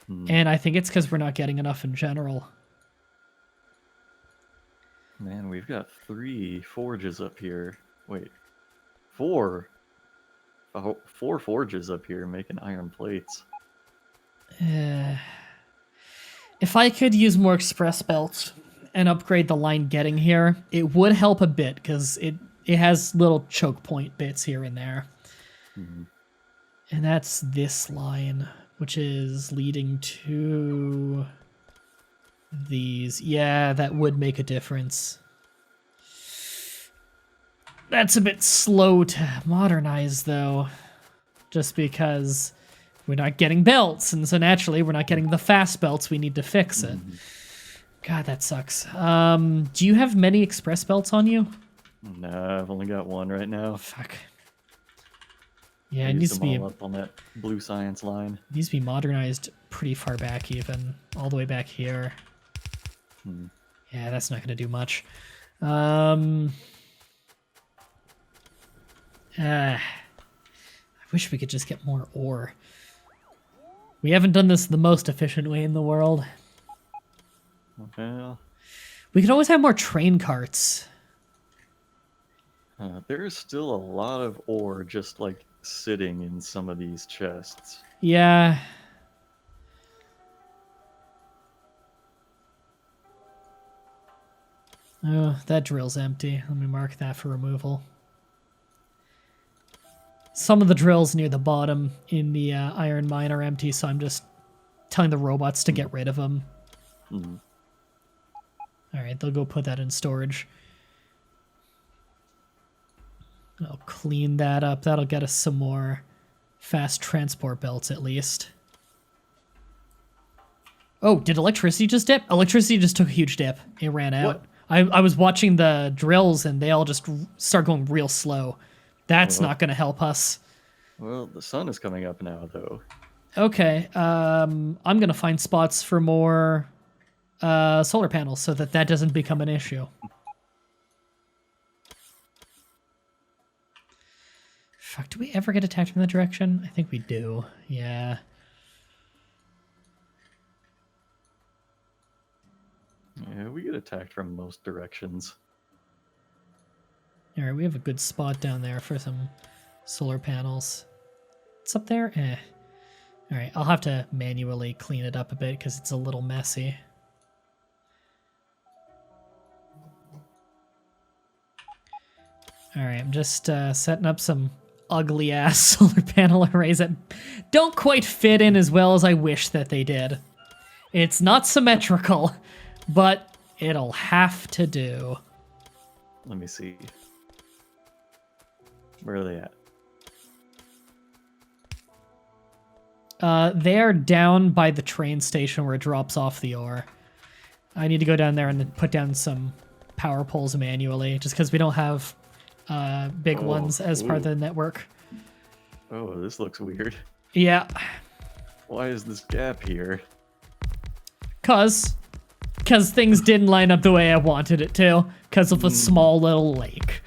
And I think it's because we're not getting enough in general. Man, we've got 3 forges up here. Wait. Four. Oh, 4 forges up here making iron plates. If I could use more express belts and upgrade the line getting here, it would help a bit because it has little choke point bits here and there. Mm-hmm. And that's this line, which is leading to these. Yeah, that would make a difference. That's a bit slow to modernize, though, just because we're not getting belts, and so naturally we're not getting the fast belts. We need to fix it. God, that sucks. Do you have many express belts on you? Nah, I've only got one right now. Fuck. Yeah, I it needs used to them be all up on that blue science line. needs to be modernized pretty far back, even all the way back here. Yeah, that's not going to do much. I wish we could just get more ore. We haven't done this the most efficient way in the world. Well, We could always have more train carts. there's still a lot of ore just like sitting in some of these chests. Yeah. Oh, that drill's empty. Let me mark that for removal. Some of the drills near the bottom in the iron mine are empty, so I'm just telling the robots to get rid of them. Alright, they'll go put that in storage. I'll clean that up. That'll get us some more fast transport belts, at least. Oh, did electricity just dip? Electricity just took a huge dip. It ran out. What? I was watching the drills, and they all just start going real slow. That's not going to help us. Well, the sun is coming up now, though. Okay, I'm going to find spots for more solar panels so that that doesn't become an issue. Fuck, do we ever get attacked from that direction? I think we do. Yeah. Yeah, we get attacked from most directions. Alright, we have a good spot down there for some solar panels. It's up there? Eh. Alright, I'll have to manually clean it up a bit because it's a little messy. Alright, I'm just setting up some ugly-ass solar panel arrays that don't quite fit in as well as I wish that they did. It's not symmetrical, but it'll have to do. Let me see. Where are they at? They're down by the train station where it drops off the ore. I need to go down there and then put down some power poles manually, just because we don't have big ones as part of the network. Oh, this looks weird. Yeah. Why is this gap here? Cause things didn't line up the way I wanted it to, because of a small little lake.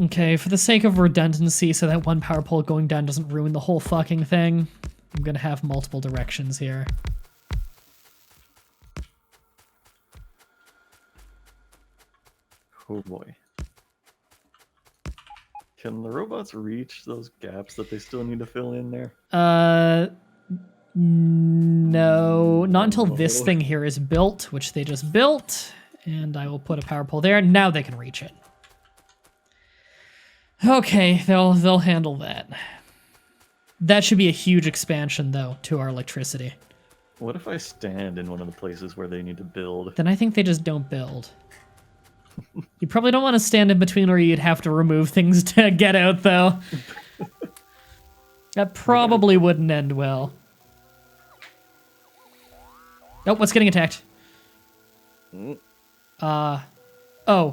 Okay, for the sake of redundancy, so that one power pole going down doesn't ruin the whole fucking thing, I'm gonna have multiple directions here. Oh boy. Can the robots reach those gaps that they still need to fill in there? No, not until this No. thing here is built, which they just built, and I will put a power pole there. Now they can reach it. Okay, they'll handle that. That should be a huge expansion, though, to our electricity. What if I stand in one of the places where they need to build? Then I think they just don't build. You probably don't want to stand in between where you'd have to remove things to get out, though. That probably wouldn't end well. Nope, what's getting attacked? Oh,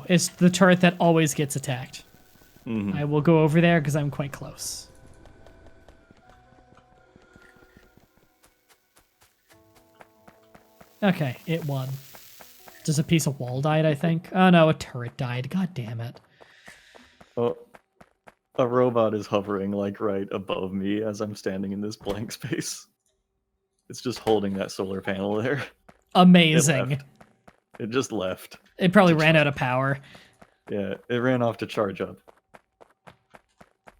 it's the turret that always gets attacked. I will go over there because I'm quite close. Okay, it won. Just a piece of wall died, I think. Oh no, a turret died. God damn it. Oh, a robot is hovering like right above me as I'm standing in this blank space. It's just holding that solar panel there. Amazing. It just left. It probably ran out of power. Yeah, it ran off to charge up.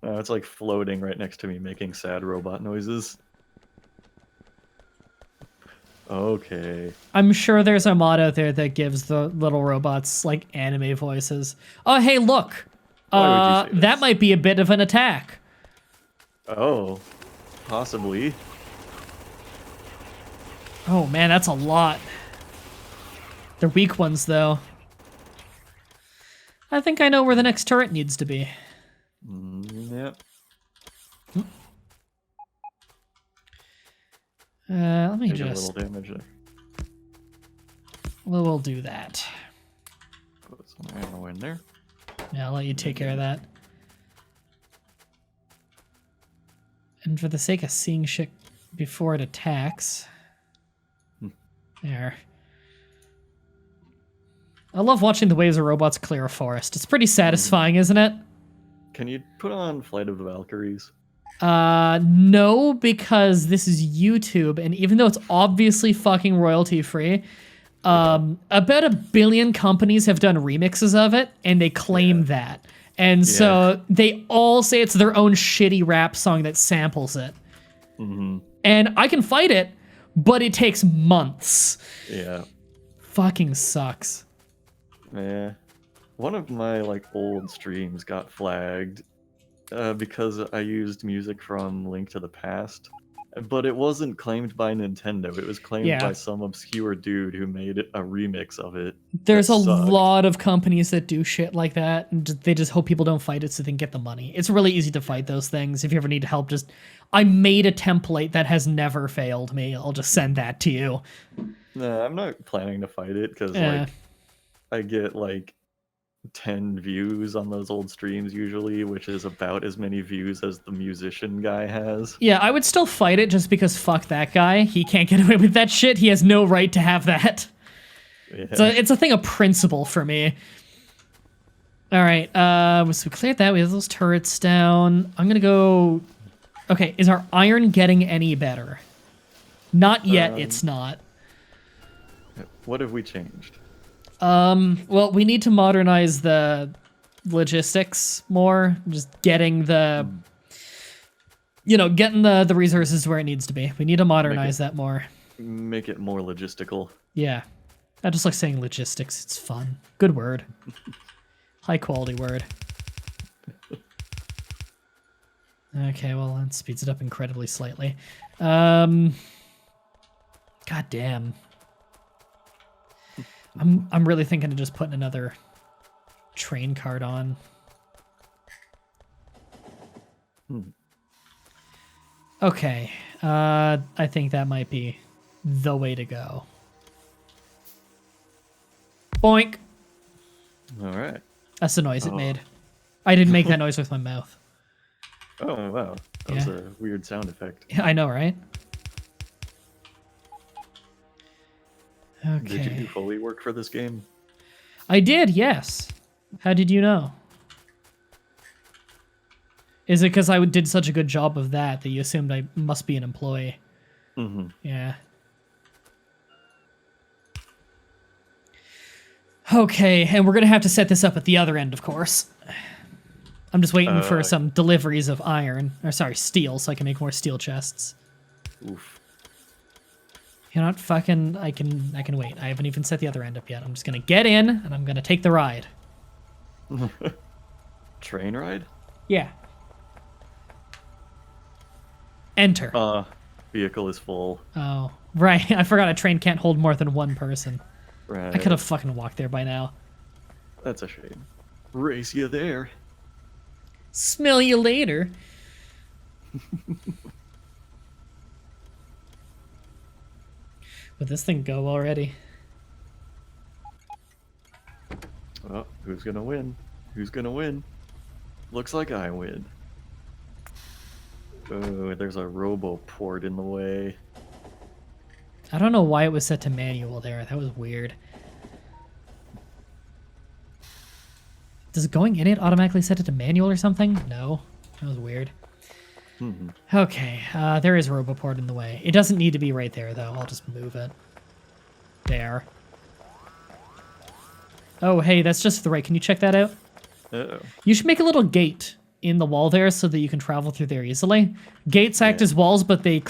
It's like floating right next to me, making sad robot noises. Okay. I'm sure there's a mod out there that gives the little robots like anime voices. Oh, hey, look. Why would you say That this? might be a bit of an attack. Oh, possibly. Oh man, that's a lot. They're weak ones though. I think I know where the next turret needs to be. Yep. Let me Take a just. little damage there. We'll do that. Put some ammo in there. Yeah, I'll let you take care of that. And for the sake of seeing shit before it attacks. There. I love watching the waves of robots clear a forest. It's pretty satisfying, isn't it? Can you put on Flight of the Valkyries? No, because this is YouTube, and even though it's obviously fucking royalty free, about 1 billion companies have done remixes of it, and they claim that. And so they all say it's their own shitty rap song that samples it. And I can fight it, but it takes months. Yeah. Fucking sucks. Yeah. One of my like old streams got flagged because I used music from Link to the Past. But it wasn't claimed by Nintendo. It was claimed by some obscure dude who made a remix of it. There's a sucked. lot of companies that do shit like that, and they just hope people don't fight it so they can get the money. It's really easy to fight those things. If you ever need help, just... I made a template that has never failed me. I'll just send that to you. Nah, I'm not planning to fight it, because like, I get like 10 views on those old streams usually, which is about as many views as the musician guy has. Yeah, I would still fight it just because fuck that guy. He can't get away with that shit. He has no right to have that. Yeah. So it's a thing of principle for me. All right, so we cleared that. We have those turrets down. I'm gonna go... Okay, is our iron getting any better? Not yet, it's not. What have we changed? Well, we need to modernize the logistics more. Just getting the... You know, getting the resources where it needs to be. We need to modernize that more. Make it more logistical. Yeah. I just like saying logistics. It's fun. Good word. High quality word. Okay, well, that speeds it up incredibly slightly. God damn. I'm really thinking of just putting another train card on. Okay, I think that might be the way to go. Boink! Alright. That's the noise it made. I didn't make that noise with my mouth. Oh, wow. That was a weird sound effect. Yeah, I know, right? Okay. Did you do Foley work for this game? I did, yes. How did you know? Is it because I did such a good job of that you assumed I must be an employee? Mm-hmm. Yeah. Okay, and we're going to have to set this up at the other end, of course. I'm just waiting for some deliveries of iron, or sorry, steel, so I can make more steel chests. Oof. You know what? Fucking, I can wait. I haven't even set the other end up yet. I'm just going to get in, and I'm going to take the ride. Train ride? Yeah. Enter. Vehicle is full. Oh, right. I forgot a train can't hold more than one person. Right. I could have fucking walked there by now. That's a shame. Race you there. Smell you later. Would this thing go already? Oh, who's gonna win? Who's gonna win? Looks like I win. Oh, there's a robo port in the way. I don't know why it was set to manual there. That was weird. Does going in it automatically set it to manual or something? No. That was weird. Okay, there is a roboport in the way. It doesn't need to be right there, though. I'll just move it. There. Oh, hey, that's just to the right. Can you check that out? Uh-oh. You should make a little gate in the wall there so that you can travel through there easily. Gates act as walls, but they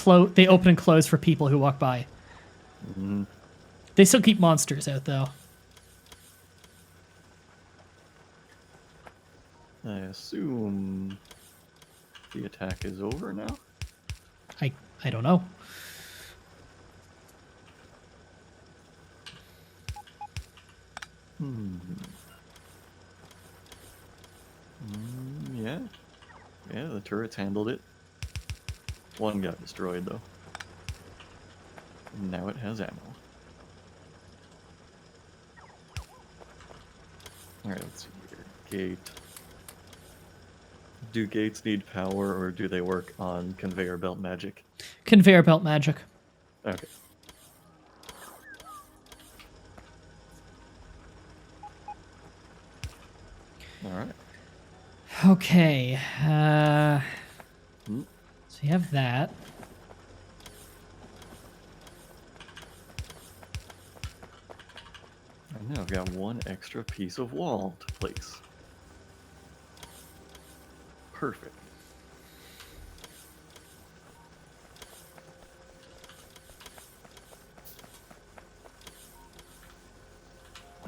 open and close for people who walk by. Mm-hmm. They still keep monsters out, though. I assume the attack is over now? I don't know. Yeah. Yeah, the turrets handled it. One got destroyed, though. Now it has ammo. Alright, let's see here. Gate. Do gates need power, or do they work on conveyor belt magic? Conveyor belt magic. Okay. Alright. Okay. So you have that. And now I've got one extra piece of wall to place. Perfect.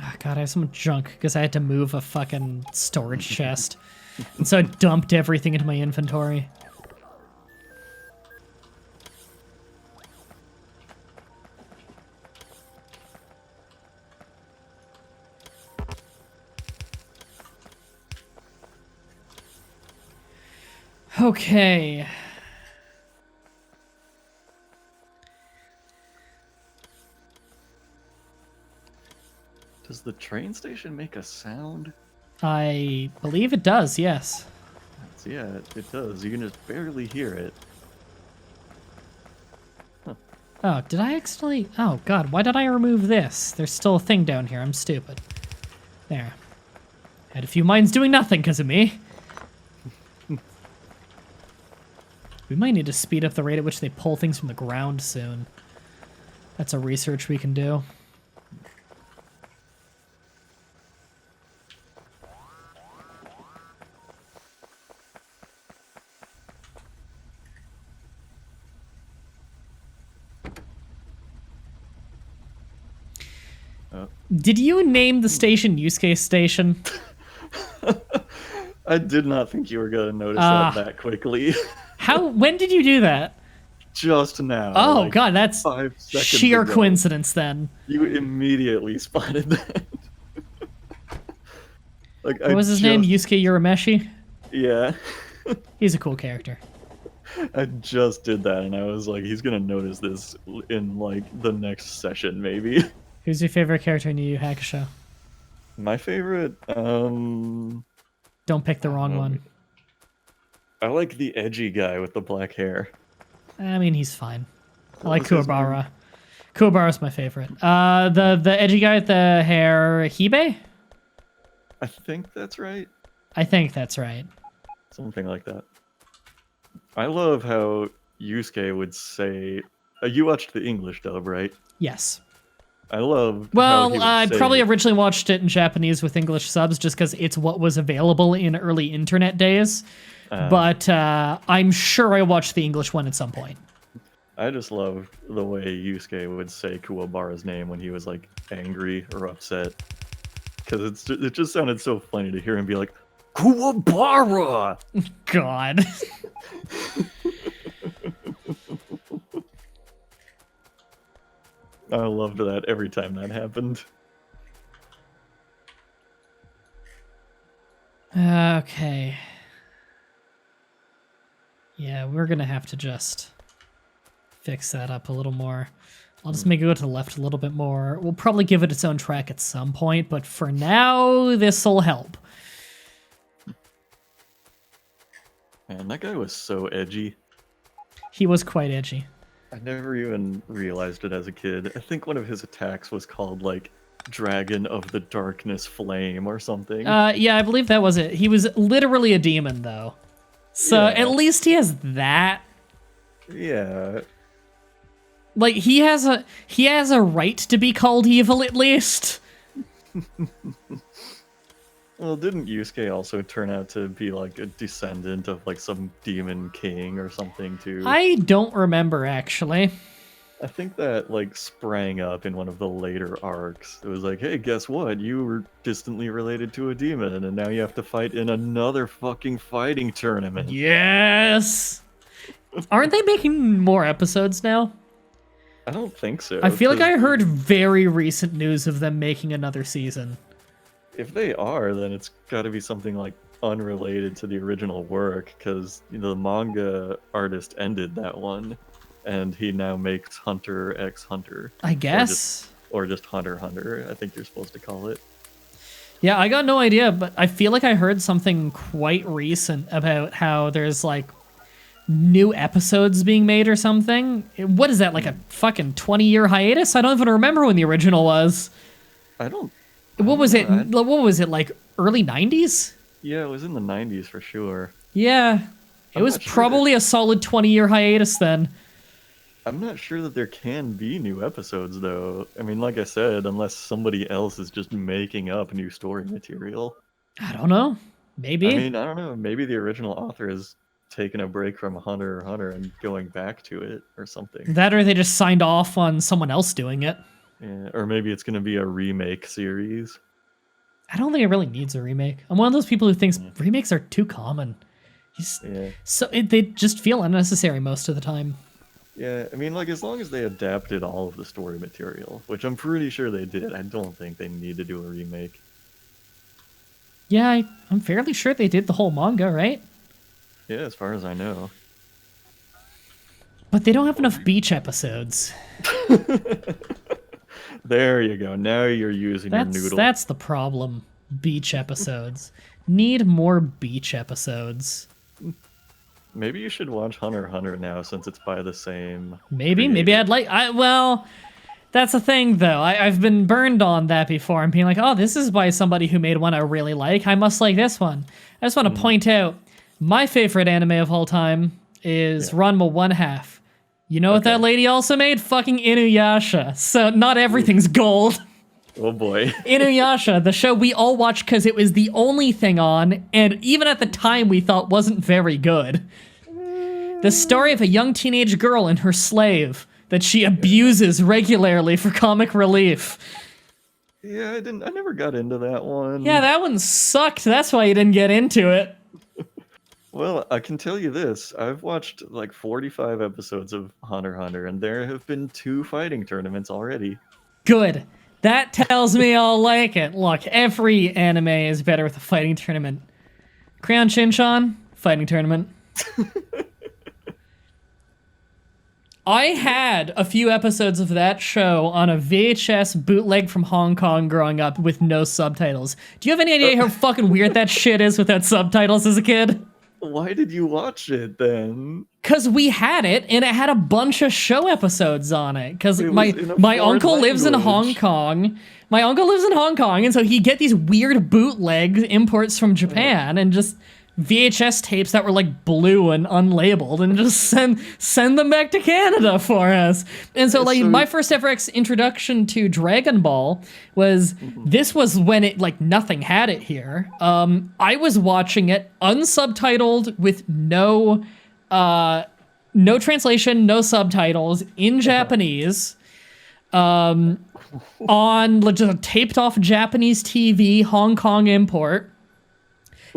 Oh, God, I have so much junk because I had to move a fucking storage chest. And so I dumped everything into my inventory. Okay. Does the train station make a sound? I believe it does, yes. Yeah, it does. You can just barely hear it. Oh, did I actually... Oh, God, why did I remove this? There's still a thing down here. I'm stupid. There. Had a few mines doing nothing because of me. We might need to speed up the rate at which they pull things from the ground soon. That's a research we can do. Did you name the station Yusuke Station? I did not think you were going to notice that quickly. When did you do that? Just now. Oh, like God, that's 5 seconds sheer ago. coincidence then. You immediately spotted that. Like, What was his name? Yusuke Urameshi? Yeah. He's a cool character. I just did that, and I was like, he's going to notice this in, like, the next session, maybe. Who's your favorite character in Yu Yu Hakusho? My favorite, Don't pick the wrong one. I like the edgy guy with the black hair. I mean, he's fine. I like was his Kuwabara. Kuwabara's my favorite. The edgy guy with the hair, Hibe? I think that's right. I think that's right. Something like that. I love how Yusuke would say... you watched the English dub, right? Yes. I love Well, I probably originally watched it in Japanese with English subs just because it's what was available in early internet days. But I'm sure I watched the English one at some point. I just love the way Yusuke would say Kuwabara's name when he was, like, angry or upset. Because it just sounded so funny to hear him be like, Kuwabara! God. I loved that every time that happened. Okay. Yeah, we're gonna have to just fix that up a little more. I'll just make it go to the left a little bit more. We'll probably give it its own track at some point, but for now, this'll help. Man, that guy was so edgy. He was quite edgy. I never even realized it as a kid. I think one of his attacks was called, like, Dragon of the Darkness Flame or something. Yeah, I believe that was it. He was literally a demon, though. So Yeah. at least he has that. Yeah. Like, he has a right to be called evil, at least. Well, didn't Yusuke also turn out to be like a descendant of like some demon king or something too? I don't remember, actually. I think that like sprang up in one of the later arcs. It was like, hey, guess what? You were distantly related to a demon, and now you have to fight in another fucking fighting tournament. Yes! Aren't they making more episodes now? I don't think so. I feel like 'cause I heard very recent news of them making another season. if they are, then it's got to be something like unrelated to the original work, because the manga artist ended that one, and he now makes Hunter x Hunter. I guess. Or just Hunter x Hunter, I think you're supposed to call it. Yeah, I got no idea, but I feel like I heard something quite recent about how there's like new episodes being made or something. What is that, like a fucking 20-year hiatus? I don't even remember when the original was. I don't. What was it? know. What was it, like early 90s? Yeah, it was in the 90s for sure. Yeah. It I'm was not sure probably a solid 20-year hiatus then. I'm not sure that there can be new episodes, though. I mean, like I said, unless somebody else is just making up new story material. I don't know. Maybe. I mean, I don't know. Maybe the original author is taking a break from Hunter x Hunter and going back to it or something. That or they just signed off on someone else doing it. Yeah, or maybe it's going to be a remake series. I don't think it really needs a remake. I'm one of those people who thinks remakes are too common. Yeah. So they just feel unnecessary most of the time. Yeah, I mean, like, as long as they adapted all of the story material, which I'm pretty sure they did, I don't think they need to do a remake. Yeah, I'm fairly sure they did the whole manga, right? Yeah, as far as I know. But they don't have enough beach episodes. There you go. Now you're using your noodle. That's the problem. Beach episodes. Need more beach episodes. Maybe you should watch Hunter x Hunter now, since it's by the same. Maybe creator. I'd like. Well, that's the thing though. I've been burned on that before. I'm being like, oh, this is by somebody who made one I really like. I must like this one. I just want to point out my favorite anime of all time is Ranma 1/2. You know what that lady also made? Fucking Inuyasha. So not everything's gold. Oh boy. Inuyasha, the show we all watched because it was the only thing on, and even at the time we thought wasn't very good. The story of a young teenage girl and her slave that she abuses regularly for comic relief. Yeah, I never got into that one. Yeah, that one sucked. That's why you didn't get into it. Well, I can tell you this. I've watched like 45 episodes of Hunter x Hunter, and there have been 2 fighting tournaments already. Good. That tells me I'll like it. Look, every anime is better with a fighting tournament. Crayon Shinchan, fighting tournament. I had a few episodes of that show on a VHS bootleg from Hong Kong growing up with no subtitles. Do you have any idea how fucking weird that shit is without subtitles as a kid? Why did you watch it then? Because we had it, and it had a bunch of show episodes on it. Because my foreign uncle lives in Hong language. Kong. My uncle lives in Hong Kong, and so he'd get these weird bootleg imports from Japan, and just VHS tapes that were like blue and unlabeled, and just send them back to Canada for us. And so like my first ever introduction to Dragon Ball was this was when it like nothing had it here. I was watching it unsubtitled with no translation, no subtitles in Japanese. On just taped off Japanese TV, Hong Kong import.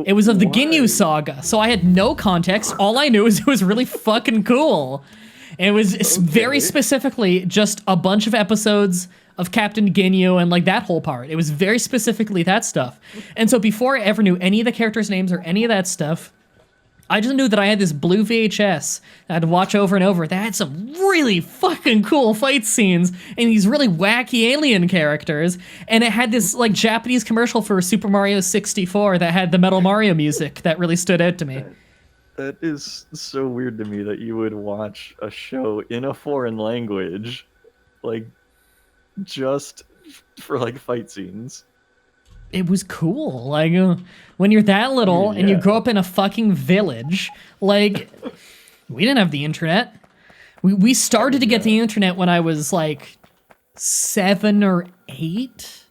It was of the Ginyu saga, so I had no context. All I knew is it was really fucking cool. And it was very specifically just a bunch of episodes of Captain Ginyu and like that whole part. It was very specifically that stuff. And so before I ever knew any of the characters' names or any of that stuff, I just knew that I had this blue VHS that I'd watch over and over that had some really fucking cool fight scenes and these really wacky alien characters. And it had this like Japanese commercial for Super Mario 64 that had the Metal Mario music that really stood out to me. That is so weird to me that you would watch a show in a foreign language, like, just for like fight scenes. It was cool. Like, when you're that little and you grow up in a fucking village, like, we didn't have the internet. We started to get the internet when I was, like, 7 or 8.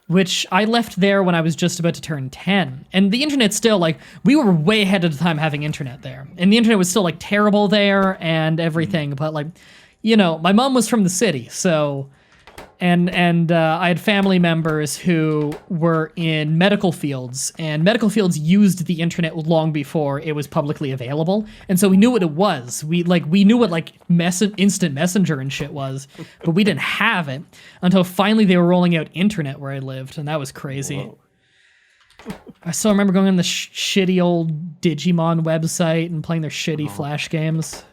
which I left there when I was just about to turn 10. And the internet still, like, we were way ahead of the time having internet there. And the internet was still, like, terrible there and everything. But, like, you know, my mom was from the city, so... And I had family members who were in medical fields, and medical fields used the internet long before it was publicly available, and so we knew what it was. We knew what like instant messenger and shit was, but we didn't have it until finally they were rolling out internet where I lived, and that was crazy. Whoa. I still remember going on the shitty old Digimon website and playing their shitty Flash games.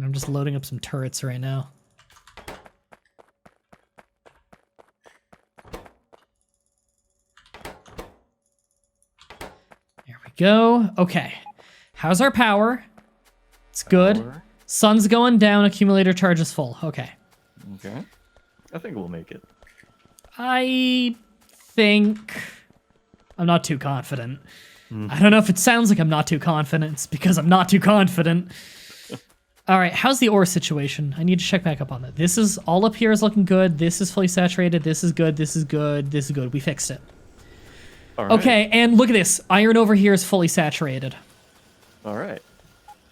I'm just loading up some turrets right now. There we go. Okay. How's our power? It's good. Sun's going down, accumulator charge is full. Okay. Okay. I think we'll make it. I think... I'm not too confident. I don't know if it sounds like I'm not too confident. It's because I'm not too confident. All right, how's the ore situation? I need to check back up on that. This is all up here is looking good. This is fully saturated. This is good. This is good. This is good. We fixed it. All right. Okay, and look at this. Iron over here is fully saturated. All right.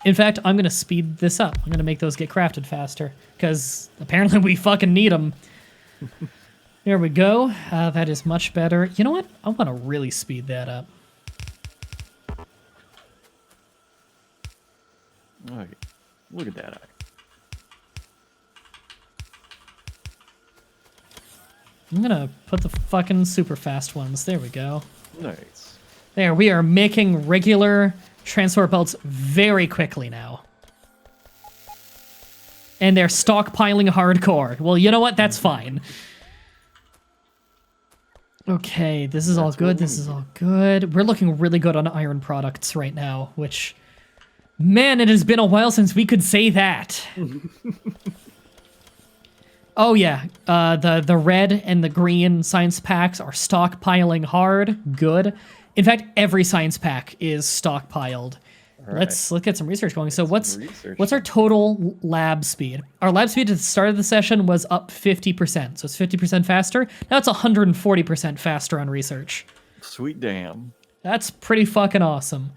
In fact, I'm going to speed this up. I'm going to make those get crafted faster because apparently we fucking need them. There we go. That is much better. You know what? I want to really speed that up. All right. Look at that eye. I'm gonna put the fucking super fast ones. There we go. Nice. There, we are making regular transport belts very quickly now. And they're stockpiling hardcore. Well, you know what? That's fine. Okay, this is all good. This is all good. We're looking really good on iron products right now, which... Man, it has been a while since we could say that. Oh yeah, the red and the green science packs are stockpiling hard. Good. In fact, every science pack is stockpiled. Right. Let's get some research going. So what's our total lab speed? Our lab speed at the start of the session was up 50%, so it's 50% faster. Now it's 140% faster on research. Sweet damn. That's pretty fucking awesome.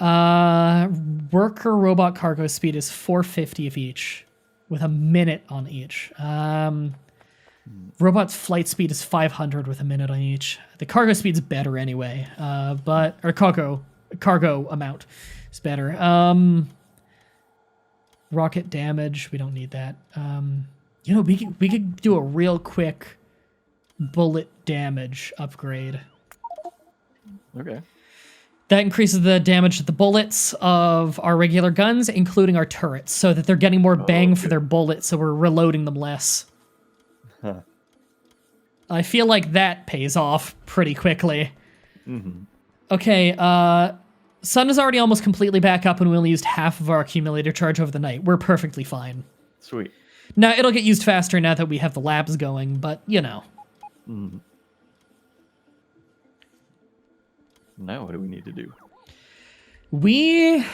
Worker robot cargo speed is 450 of each, with a minute on each. Robot's flight speed is 500 with a minute on each. The cargo speed's better anyway, or cargo amount is better. Rocket damage, we don't need that. You know, we could do a real quick bullet damage upgrade. Okay. That increases the damage to the bullets of our regular guns, including our turrets, so that they're getting more bang for their bullets, so we're reloading them less. Huh. I feel like that pays off pretty quickly. Mm-hmm. Okay, sun is already almost completely back up, and we only used half of our accumulator charge over the night. We're perfectly fine. Sweet. Now, it'll get used faster now that we have the labs going, but, you know. Mm-hmm. Now what do we need to do? I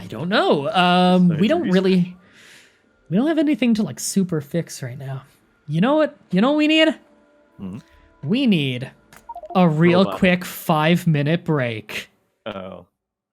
don't know. We don't have anything to like super fix right now. You know what we need? Mm-hmm. We need a real quick 5-minute break. Oh.